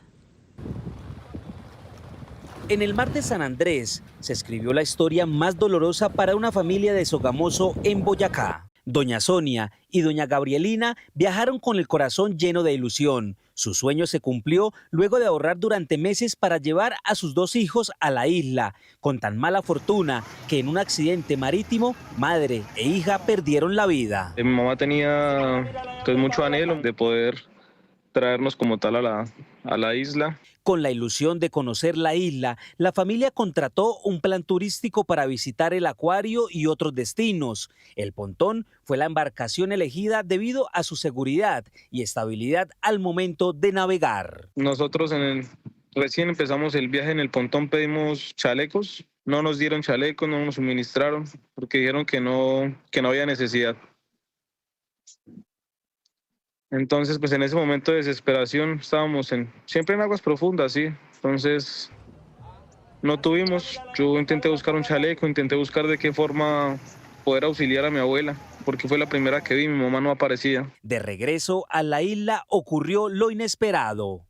En el mar de San Andrés se escribió la historia más dolorosa para una familia de Sogamoso en Boyacá. Doña Sonia y doña Gabrielina viajaron con el corazón lleno de ilusión. Su sueño se cumplió luego de ahorrar durante meses para llevar a sus 2 hijos a la isla, con tan mala fortuna que en un accidente marítimo, madre e hija perdieron la vida. Mi mamá tenía mucho anhelo de poder traernos como tal a la isla. Con la ilusión de conocer la isla, la familia contrató un plan turístico para visitar el acuario y otros destinos. El Pontón fue la embarcación elegida debido a su seguridad y estabilidad al momento de navegar. Nosotros recién empezamos el viaje en el Pontón, pedimos chalecos, no nos dieron chalecos, no nos suministraron porque dijeron que no había necesidad. Entonces, pues en ese momento de desesperación estábamos siempre en aguas profundas, sí. Entonces, no tuvimos. Yo intenté buscar un chaleco, intenté buscar de qué forma poder auxiliar a mi abuela, porque fue la primera que vi, mi mamá no aparecía. De regreso a la isla ocurrió lo inesperado.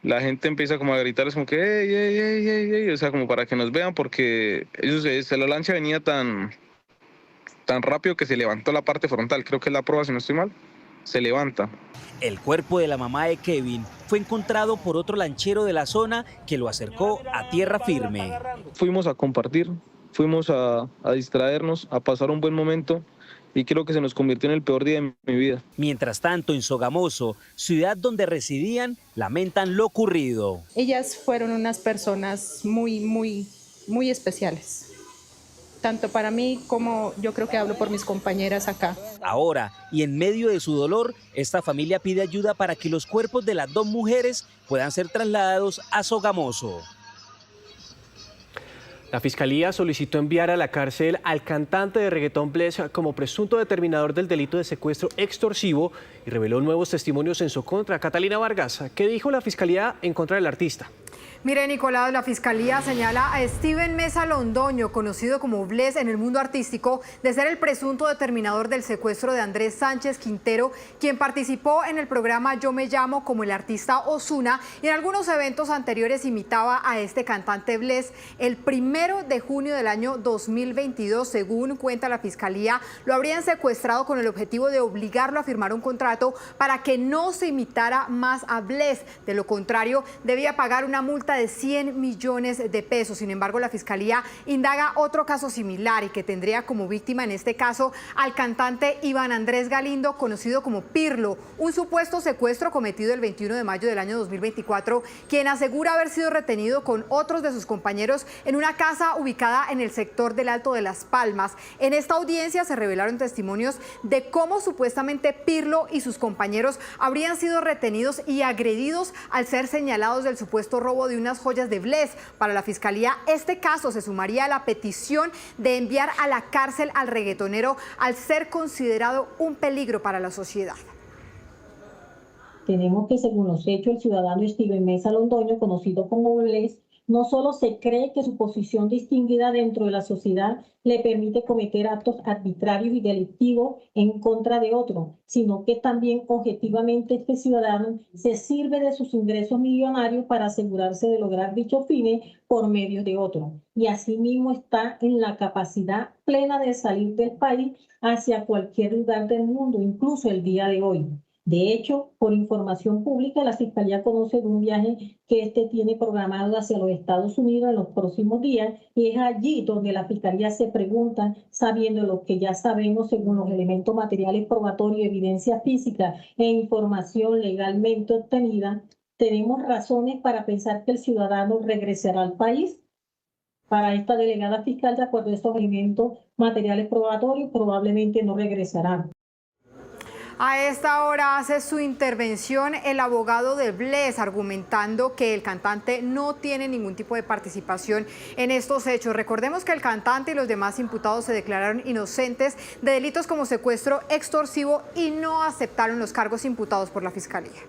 La gente empieza como a gritar, es como que ey, ey, ey, ey, ey, o sea, como para que nos vean, porque la lancha venía tan rápido que se levantó la parte frontal, creo que es la proa, si no estoy mal. Se levanta. El cuerpo de la mamá de Kevin fue encontrado por otro lanchero de la zona que lo acercó a tierra firme. Fuimos a compartir, fuimos a distraernos, a pasar un buen momento y creo que se nos convirtió en el peor día de mi vida. Mientras tanto, en Sogamoso, ciudad donde residían, lamentan lo ocurrido. Ellas fueron unas personas muy especiales. Tanto para mí como yo creo que hablo por mis compañeras acá. Ahora, y en medio de su dolor, esta familia pide ayuda para que los cuerpos de las 2 mujeres puedan ser trasladados a Sogamoso. La Fiscalía solicitó enviar a la cárcel al cantante de reggaetón Bless como presunto determinador del delito de secuestro extorsivo y reveló nuevos testimonios en su contra. Catalina Vargas, ¿qué dijo la Fiscalía en contra del artista? Mire, Nicolás, la Fiscalía señala a Steven Mesa Londoño, conocido como Bless en el mundo artístico, de ser el presunto determinador del secuestro de Andrés Sánchez Quintero, quien participó en el programa Yo Me Llamo como el artista Ozuna y en algunos eventos anteriores imitaba a este cantante Bless. El 1 de junio del año 2022, según cuenta la Fiscalía, lo habrían secuestrado con el objetivo de obligarlo a firmar un contrato para que no se imitara más a Bless. De lo contrario, debía pagar una multa de 100 millones de pesos. Sin embargo, la Fiscalía indaga otro caso similar y que tendría como víctima en este caso al cantante Iván Andrés Galindo, conocido como Pirlo, un supuesto secuestro cometido el 21 de mayo del año 2024, quien asegura haber sido retenido con otros de sus compañeros en una casa ubicada en el sector del Alto de Las Palmas. En esta audiencia se revelaron testimonios de cómo supuestamente Pirlo y sus compañeros habrían sido retenidos y agredidos al ser señalados del supuesto robo de unas joyas de Bless. Para la Fiscalía, este caso se sumaría a la petición de enviar a la cárcel al reggaetonero al ser considerado un peligro para la sociedad. Tenemos que, según los hechos, el ciudadano Steven Mesa Londoño, conocido como Bless, no solo se cree que su posición distinguida dentro de la sociedad le permite cometer actos arbitrarios y delictivos en contra de otros, sino que también objetivamente este ciudadano se sirve de sus ingresos millonarios para asegurarse de lograr dichos fines por medio de otros. Y asimismo está en la capacidad plena de salir del país hacia cualquier lugar del mundo, incluso el día de hoy. De hecho, por información pública, la Fiscalía conoce de un viaje que tiene programado hacia los Estados Unidos en los próximos días y es allí donde la Fiscalía se pregunta, sabiendo lo que ya sabemos según los elementos materiales probatorios, evidencia física e información legalmente obtenida, ¿tenemos razones para pensar que el ciudadano regresará al país? Para esta delegada fiscal, de acuerdo a estos elementos materiales probatorios, probablemente no regresará. A esta hora hace su intervención el abogado de Bless, argumentando que el cantante no tiene ningún tipo de participación en estos hechos. Recordemos que el cantante y los demás imputados se declararon inocentes de delitos como secuestro extorsivo y no aceptaron los cargos imputados por la Fiscalía.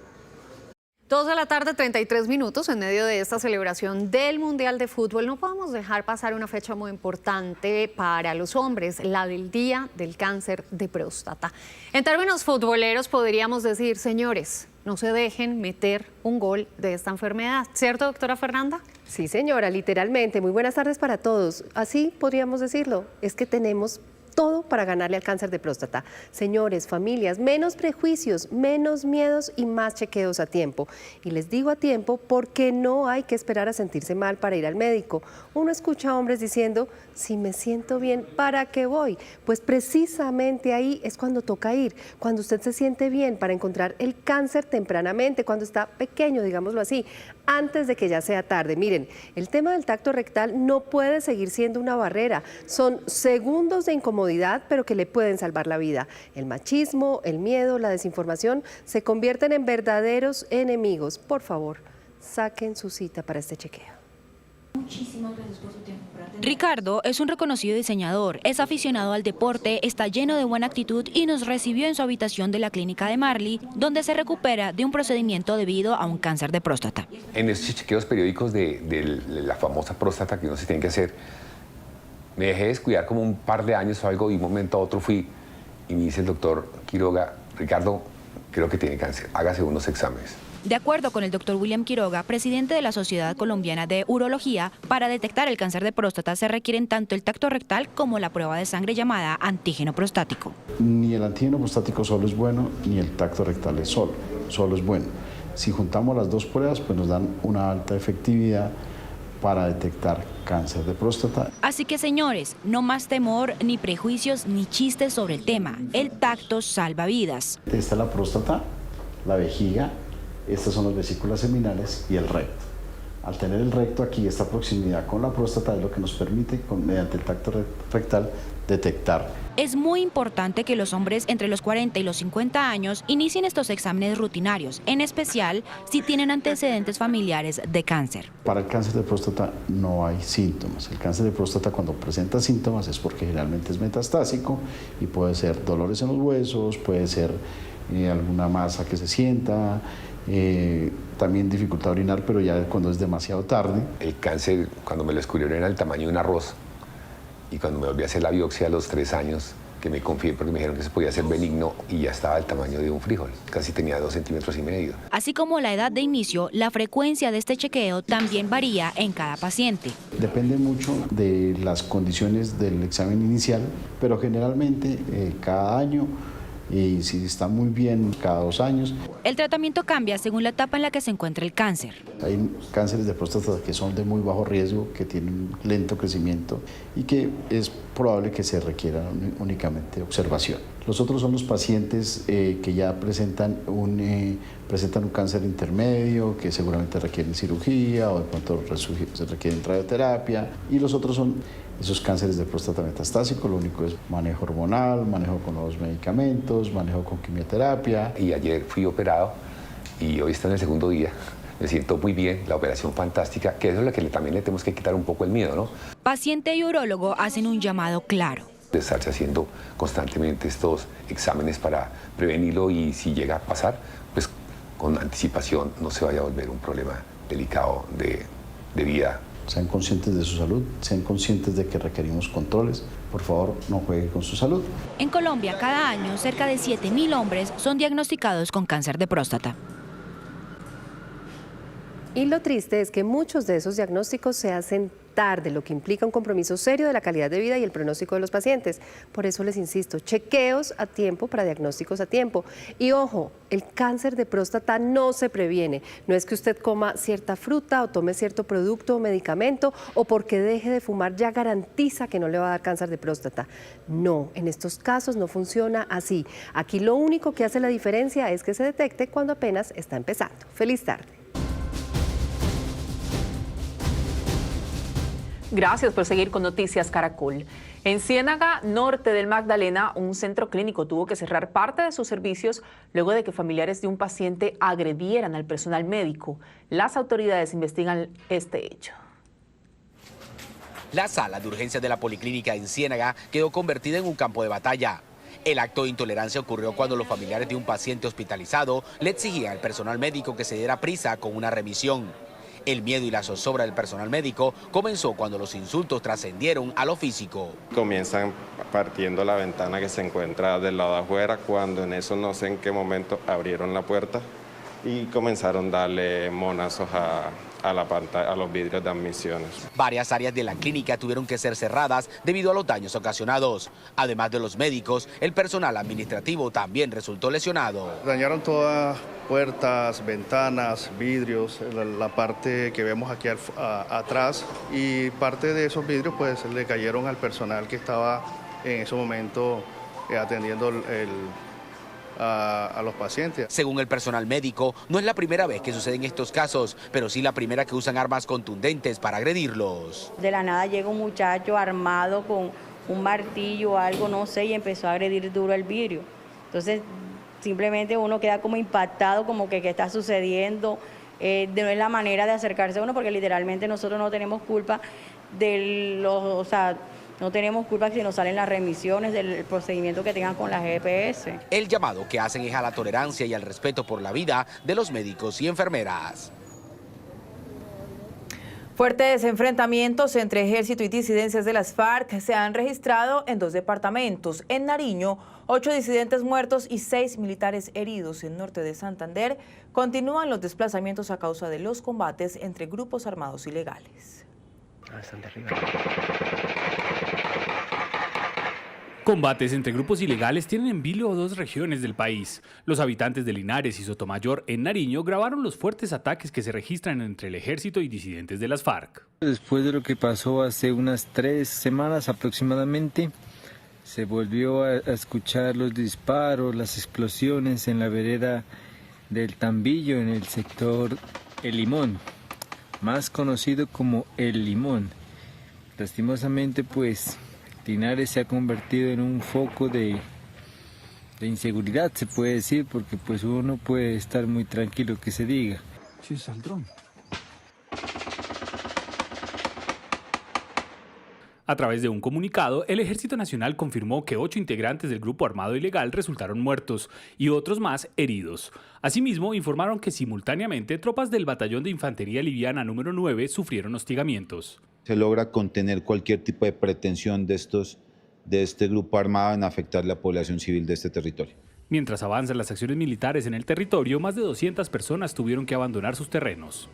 2 de la tarde, 33 minutos, en medio de esta celebración del Mundial de Fútbol, no podemos dejar pasar una fecha muy importante para los hombres, la del Día del Cáncer de Próstata. En términos futboleros podríamos decir, señores, no se dejen meter un gol de esta enfermedad, ¿cierto, doctora Fernanda? Sí, señora, literalmente. Muy buenas tardes para todos. Así podríamos decirlo. Es que tenemos todo para ganarle al cáncer de próstata. Señores, familias, menos prejuicios, menos miedos y más chequeos a tiempo. Y les digo a tiempo porque no hay que esperar a sentirse mal para ir al médico. Uno escucha a hombres diciendo, si me siento bien, ¿para qué voy? Pues precisamente ahí es cuando toca ir, cuando usted se siente bien para encontrar el cáncer tempranamente, cuando está pequeño, digámoslo así, antes de que ya sea tarde. Miren, el tema del tacto rectal no puede seguir siendo una barrera. Son segundos de incomodidad, pero que le pueden salvar la vida. El machismo, el miedo, la desinformación se convierten en verdaderos enemigos. Por favor, saquen su cita para este chequeo. Muchísimas gracias por su tiempo. Ricardo es un reconocido diseñador, es aficionado al deporte, está lleno de buena actitud y nos recibió en su habitación de la clínica de Marley, donde se recupera de un procedimiento debido a un cáncer de próstata. En estos chequeos periódicos de la famosa próstata que uno se tiene que hacer, me dejé descuidar como un par de años o algo y un momento a otro fui y me dice el doctor Quiroga, Ricardo, creo que tiene cáncer, hágase unos exámenes. De acuerdo con el doctor William Quiroga, presidente de la Sociedad Colombiana de Urología, para detectar el cáncer de próstata se requieren tanto el tacto rectal como la prueba de sangre llamada antígeno prostático. Ni el antígeno prostático solo es bueno, ni el tacto rectal es solo es bueno. Si juntamos las dos pruebas, pues nos dan una alta efectividad para detectar cáncer de próstata. Así que, señores, no más temor, ni prejuicios, ni chistes sobre el tema. El tacto salva vidas. Esta es la próstata, la vejiga, estas son las vesículas seminales y el recto. Al tener el recto aquí, esta proximidad con la próstata es lo que nos permite, mediante el tacto rectal, detectar. Es muy importante que los hombres entre los 40 y los 50 años inicien estos exámenes rutinarios, en especial si tienen antecedentes familiares de cáncer. Para el cáncer de próstata no hay síntomas. El cáncer de próstata, cuando presenta síntomas, es porque generalmente es metastásico y puede ser dolores en los huesos, puede ser alguna masa que se sienta, también dificultad orinar, pero ya cuando es demasiado tarde. El cáncer, cuando me lo descubrieron, era el tamaño de un arroz. Y cuando me volví a hacer la biopsia a los 3 años, que me confié porque me dijeron que se podía ser benigno y ya estaba el tamaño de un frijol, casi tenía 2,5 centímetros. Así como la edad de inicio, la frecuencia de este chequeo también varía en cada paciente. Depende mucho de las condiciones del examen inicial, pero generalmente cada año, y si está muy bien, cada 2 años. El tratamiento cambia según la etapa en la que se encuentra el cáncer. Hay cánceres de próstata que son de muy bajo riesgo, que tienen lento crecimiento y que es probable que se requiera únicamente observación. Los otros son los pacientes que ya presentan un cáncer intermedio, que seguramente requieren cirugía o de pronto se requieren radioterapia. Y los otros son esos cánceres de próstata metastásico, lo único es manejo hormonal, manejo con nuevos medicamentos, manejo con quimioterapia. Y ayer fui operado y hoy está en el segundo día. Me siento muy bien, la operación fantástica, que eso es lo que también le tenemos que quitar un poco el miedo, ¿no? Paciente y urólogo hacen un llamado claro. De estarse haciendo constantemente estos exámenes para prevenirlo y si llega a pasar, pues con anticipación no se vaya a volver un problema delicado de vida. Sean conscientes de su salud, sean conscientes de que requerimos controles. Por favor, no juegue con su salud. En Colombia, cada año, cerca de 7.000 hombres son diagnosticados con cáncer de próstata. Y lo triste es que muchos de esos diagnósticos se hacen tarde, lo que implica un compromiso serio de la calidad de vida y el pronóstico de los pacientes. Por eso les insisto, chequeos a tiempo para diagnósticos a tiempo. Y ojo, el cáncer de próstata no se previene. No es que usted coma cierta fruta o tome cierto producto o medicamento o porque deje de fumar ya garantiza que no le va a dar cáncer de próstata. No, en estos casos no funciona así. Aquí lo único que hace la diferencia es que se detecte cuando apenas está empezando. Feliz tarde. Gracias por seguir con Noticias Caracol. En Ciénaga, norte del Magdalena, un centro clínico tuvo que cerrar parte de sus servicios luego de que familiares de un paciente agredieran al personal médico. Las autoridades investigan este hecho. La sala de urgencias de la Policlínica en Ciénaga quedó convertida en un campo de batalla. El acto de intolerancia ocurrió cuando los familiares de un paciente hospitalizado le exigían al personal médico que se diera prisa con una revisión. El miedo y la zozobra del personal médico comenzó cuando los insultos trascendieron a lo físico. Comienzan partiendo la ventana que se encuentra del lado de afuera, cuando en eso no sé en qué momento abrieron la puerta y comenzaron a darle monazos a la pantalla, a los vidrios de admisiones. Varias áreas de la clínica tuvieron que ser cerradas debido a los daños ocasionados. Además de los médicos, el personal administrativo también resultó lesionado. Dañaron todas puertas, ventanas, vidrios, la parte que vemos aquí atrás, y parte de esos vidrios pues le cayeron al personal que estaba en ese momento atendiendo a los pacientes. Según el personal médico, no es la primera vez que suceden estos casos, pero sí la primera que usan armas contundentes para agredirlos. De la nada llega un muchacho armado con un martillo o algo, no sé, y empezó a agredir duro el vidrio. Entonces, simplemente uno queda como impactado, como que qué está sucediendo. No es la manera de acercarse a uno, porque literalmente nosotros no tenemos culpa no tenemos culpa si nos salen las remisiones del procedimiento que tengan con la GPS. El llamado que hacen es a la tolerancia y al respeto por la vida de los médicos y enfermeras. Fuertes enfrentamientos entre ejército y disidencias de las FARC se han registrado en 2 departamentos. En Nariño, 8 disidentes muertos y 6 militares heridos. En norte de Santander continúan los desplazamientos a causa de los combates entre grupos armados ilegales. Combates entre grupos ilegales tienen en vilo 2 regiones del país. Los habitantes de Linares y Sotomayor, en Nariño, grabaron los fuertes ataques que se registran entre el ejército y disidentes de las FARC. Después de lo que pasó hace unas 3 semanas aproximadamente, se volvió a escuchar los disparos, las explosiones en la vereda del Tambillo, en el sector El Limón, más conocido como El Limón. Lastimosamente, pues, Linares se ha convertido en un foco de inseguridad, se puede decir, porque pues uno no puede estar muy tranquilo, que se diga. Sí, saldrán. A través de un comunicado, el Ejército Nacional confirmó que 8 integrantes del grupo armado ilegal resultaron muertos y otros más heridos. Asimismo, informaron que simultáneamente tropas del Batallón de Infantería Liviana número 9 sufrieron hostigamientos. Se logra contener cualquier tipo de pretensión de este grupo armado en afectar la población civil de este territorio. Mientras avanzan las acciones militares en el territorio, más de 200 personas tuvieron que abandonar sus terrenos.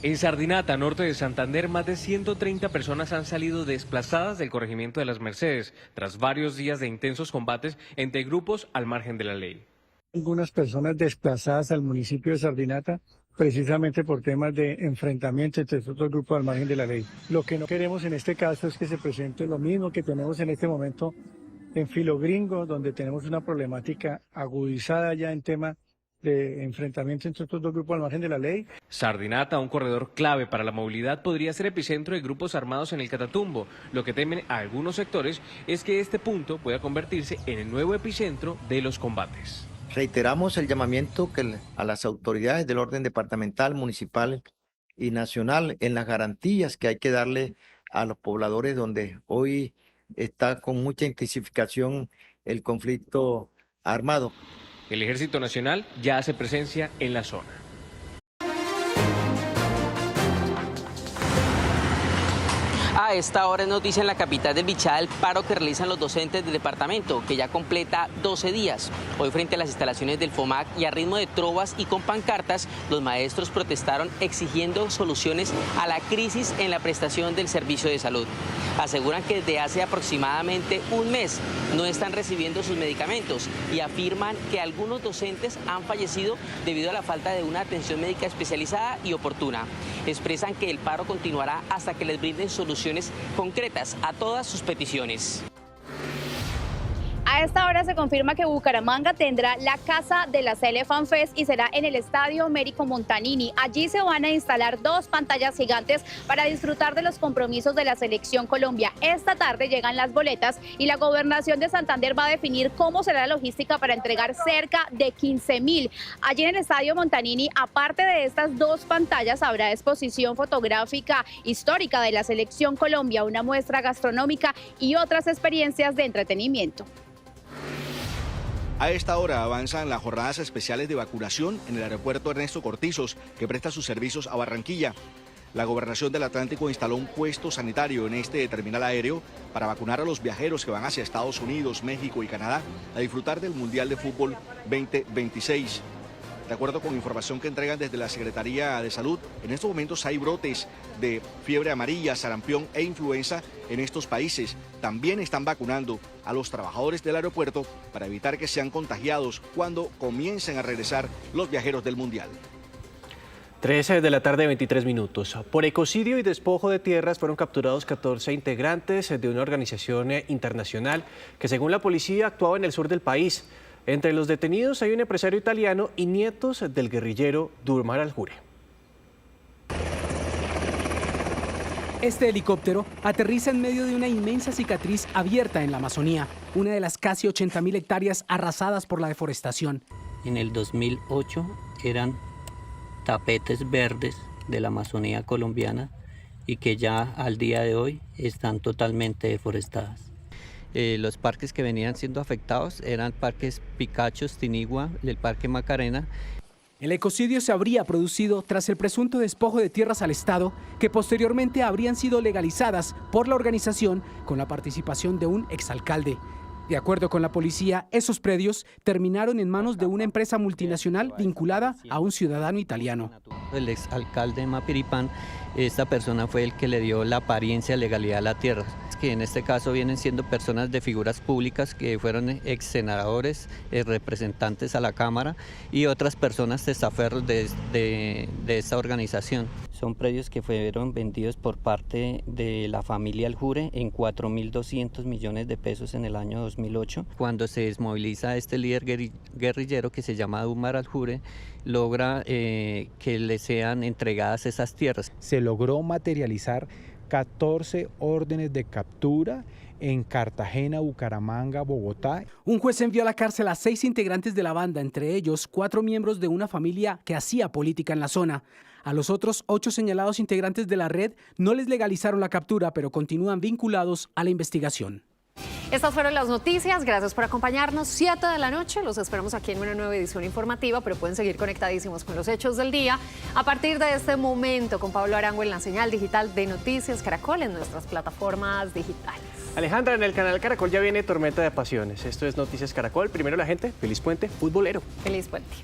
En Sardinata, norte de Santander, más de 130 personas han salido desplazadas del corregimiento de Las Mercedes, tras varios días de intensos combates entre grupos al margen de la ley. Algunas personas desplazadas al municipio de Sardinata, precisamente por temas de enfrentamiento entre estos dos grupos al margen de la ley. Lo que no queremos en este caso es que se presente lo mismo que tenemos en este momento en Filogringo, donde tenemos una problemática agudizada ya en tema de enfrentamiento entre estos dos grupos al margen de la ley. Sardinata, un corredor clave para la movilidad, podría ser epicentro de grupos armados en el Catatumbo. Lo que temen a algunos sectores es que este punto pueda convertirse en el nuevo epicentro de los combates. Reiteramos el llamamiento a las autoridades del orden departamental, municipal y nacional en las garantías que hay que darle a los pobladores, donde hoy está con mucha intensificación el conflicto armado. El Ejército Nacional ya hace presencia en la zona. A esta hora es noticia en la capital del Bichada el paro que realizan los docentes del departamento, que ya completa 12 días. Hoy, frente a las instalaciones del FOMAC y a ritmo de trovas y con pancartas, los maestros protestaron exigiendo soluciones a la crisis en la prestación del servicio de salud. Aseguran que desde hace aproximadamente un mes no están recibiendo sus medicamentos y afirman que algunos docentes han fallecido debido a la falta de una atención médica especializada y oportuna. Expresan que el paro continuará hasta que les brinden soluciones concretas a todas sus peticiones. A esta hora se confirma que Bucaramanga tendrá la Casa de la Elephant Fest y será en el Estadio Américo Montanini. Allí se van a instalar 2 pantallas gigantes para disfrutar de los compromisos de la Selección Colombia. Esta tarde llegan las boletas y la Gobernación de Santander va a definir cómo será la logística para entregar cerca de 15.000. Allí en el Estadio Montanini, aparte de estas 2 pantallas, habrá exposición fotográfica histórica de la Selección Colombia, una muestra gastronómica y otras experiencias de entretenimiento. A esta hora avanzan las jornadas especiales de vacunación en el aeropuerto Ernesto Cortizos, que presta sus servicios a Barranquilla. La Gobernación del Atlántico instaló un puesto sanitario en este terminal aéreo para vacunar a los viajeros que van hacia Estados Unidos, México y Canadá a disfrutar del Mundial de Fútbol 2026. De acuerdo con información que entregan desde la Secretaría de Salud, en estos momentos hay brotes de fiebre amarilla, sarampión e influenza en estos países. También están vacunando a los trabajadores del aeropuerto para evitar que sean contagiados cuando comiencen a regresar los viajeros del Mundial. 13 de la tarde, 23 minutos. Por ecocidio y despojo de tierras fueron capturados 14 integrantes de una organización internacional que, según la policía, actuaba en el sur del país. Entre los detenidos hay un empresario italiano y nietos del guerrillero Durmar Aljure. Este helicóptero aterriza en medio de una inmensa cicatriz abierta en la Amazonía, una de las casi 80.000 hectáreas arrasadas por la deforestación. En el 2008 eran tapetes verdes de la Amazonía colombiana y que ya al día de hoy están totalmente deforestadas. Los parques que venían siendo afectados eran parques Picachos, Tinigua, el Parque Macarena. El ecocidio se habría producido tras el presunto despojo de tierras al Estado, que posteriormente habrían sido legalizadas por la organización con la participación de un exalcalde. De acuerdo con la policía, esos predios terminaron en manos de una empresa multinacional vinculada a un ciudadano italiano. El exalcalde de Mapiripán, esta persona fue el que le dio la apariencia de legalidad a la tierra, que en este caso vienen siendo personas de figuras públicas que fueron ex senadores, representantes a la Cámara y otras personas testaferros de esta organización. Son predios que fueron vendidos por parte de la familia Aljure en 4.200 millones de pesos en el año 2008. Cuando se desmoviliza este líder guerrillero que se llama Durmar Aljure, logra que le sean entregadas esas tierras. Se logró materializar 14 órdenes de captura en Cartagena, Bucaramanga, Bogotá. Un juez envió a la cárcel a 6 integrantes de la banda, entre ellos 4 miembros de una familia que hacía política en la zona. A los otros 8 señalados integrantes de la red no les legalizaron la captura, pero continúan vinculados a la investigación. Estas fueron las noticias. Gracias por acompañarnos. 7 de la noche. Los esperamos aquí en una nueva edición informativa, pero pueden seguir conectadísimos con los hechos del día a partir de este momento con Pablo Arango en la señal digital de Noticias Caracol en nuestras plataformas digitales. Alejandra, en el canal Caracol ya viene Tormenta de Pasiones. Esto es Noticias Caracol. Primero la gente, feliz puente futbolero. Feliz puente.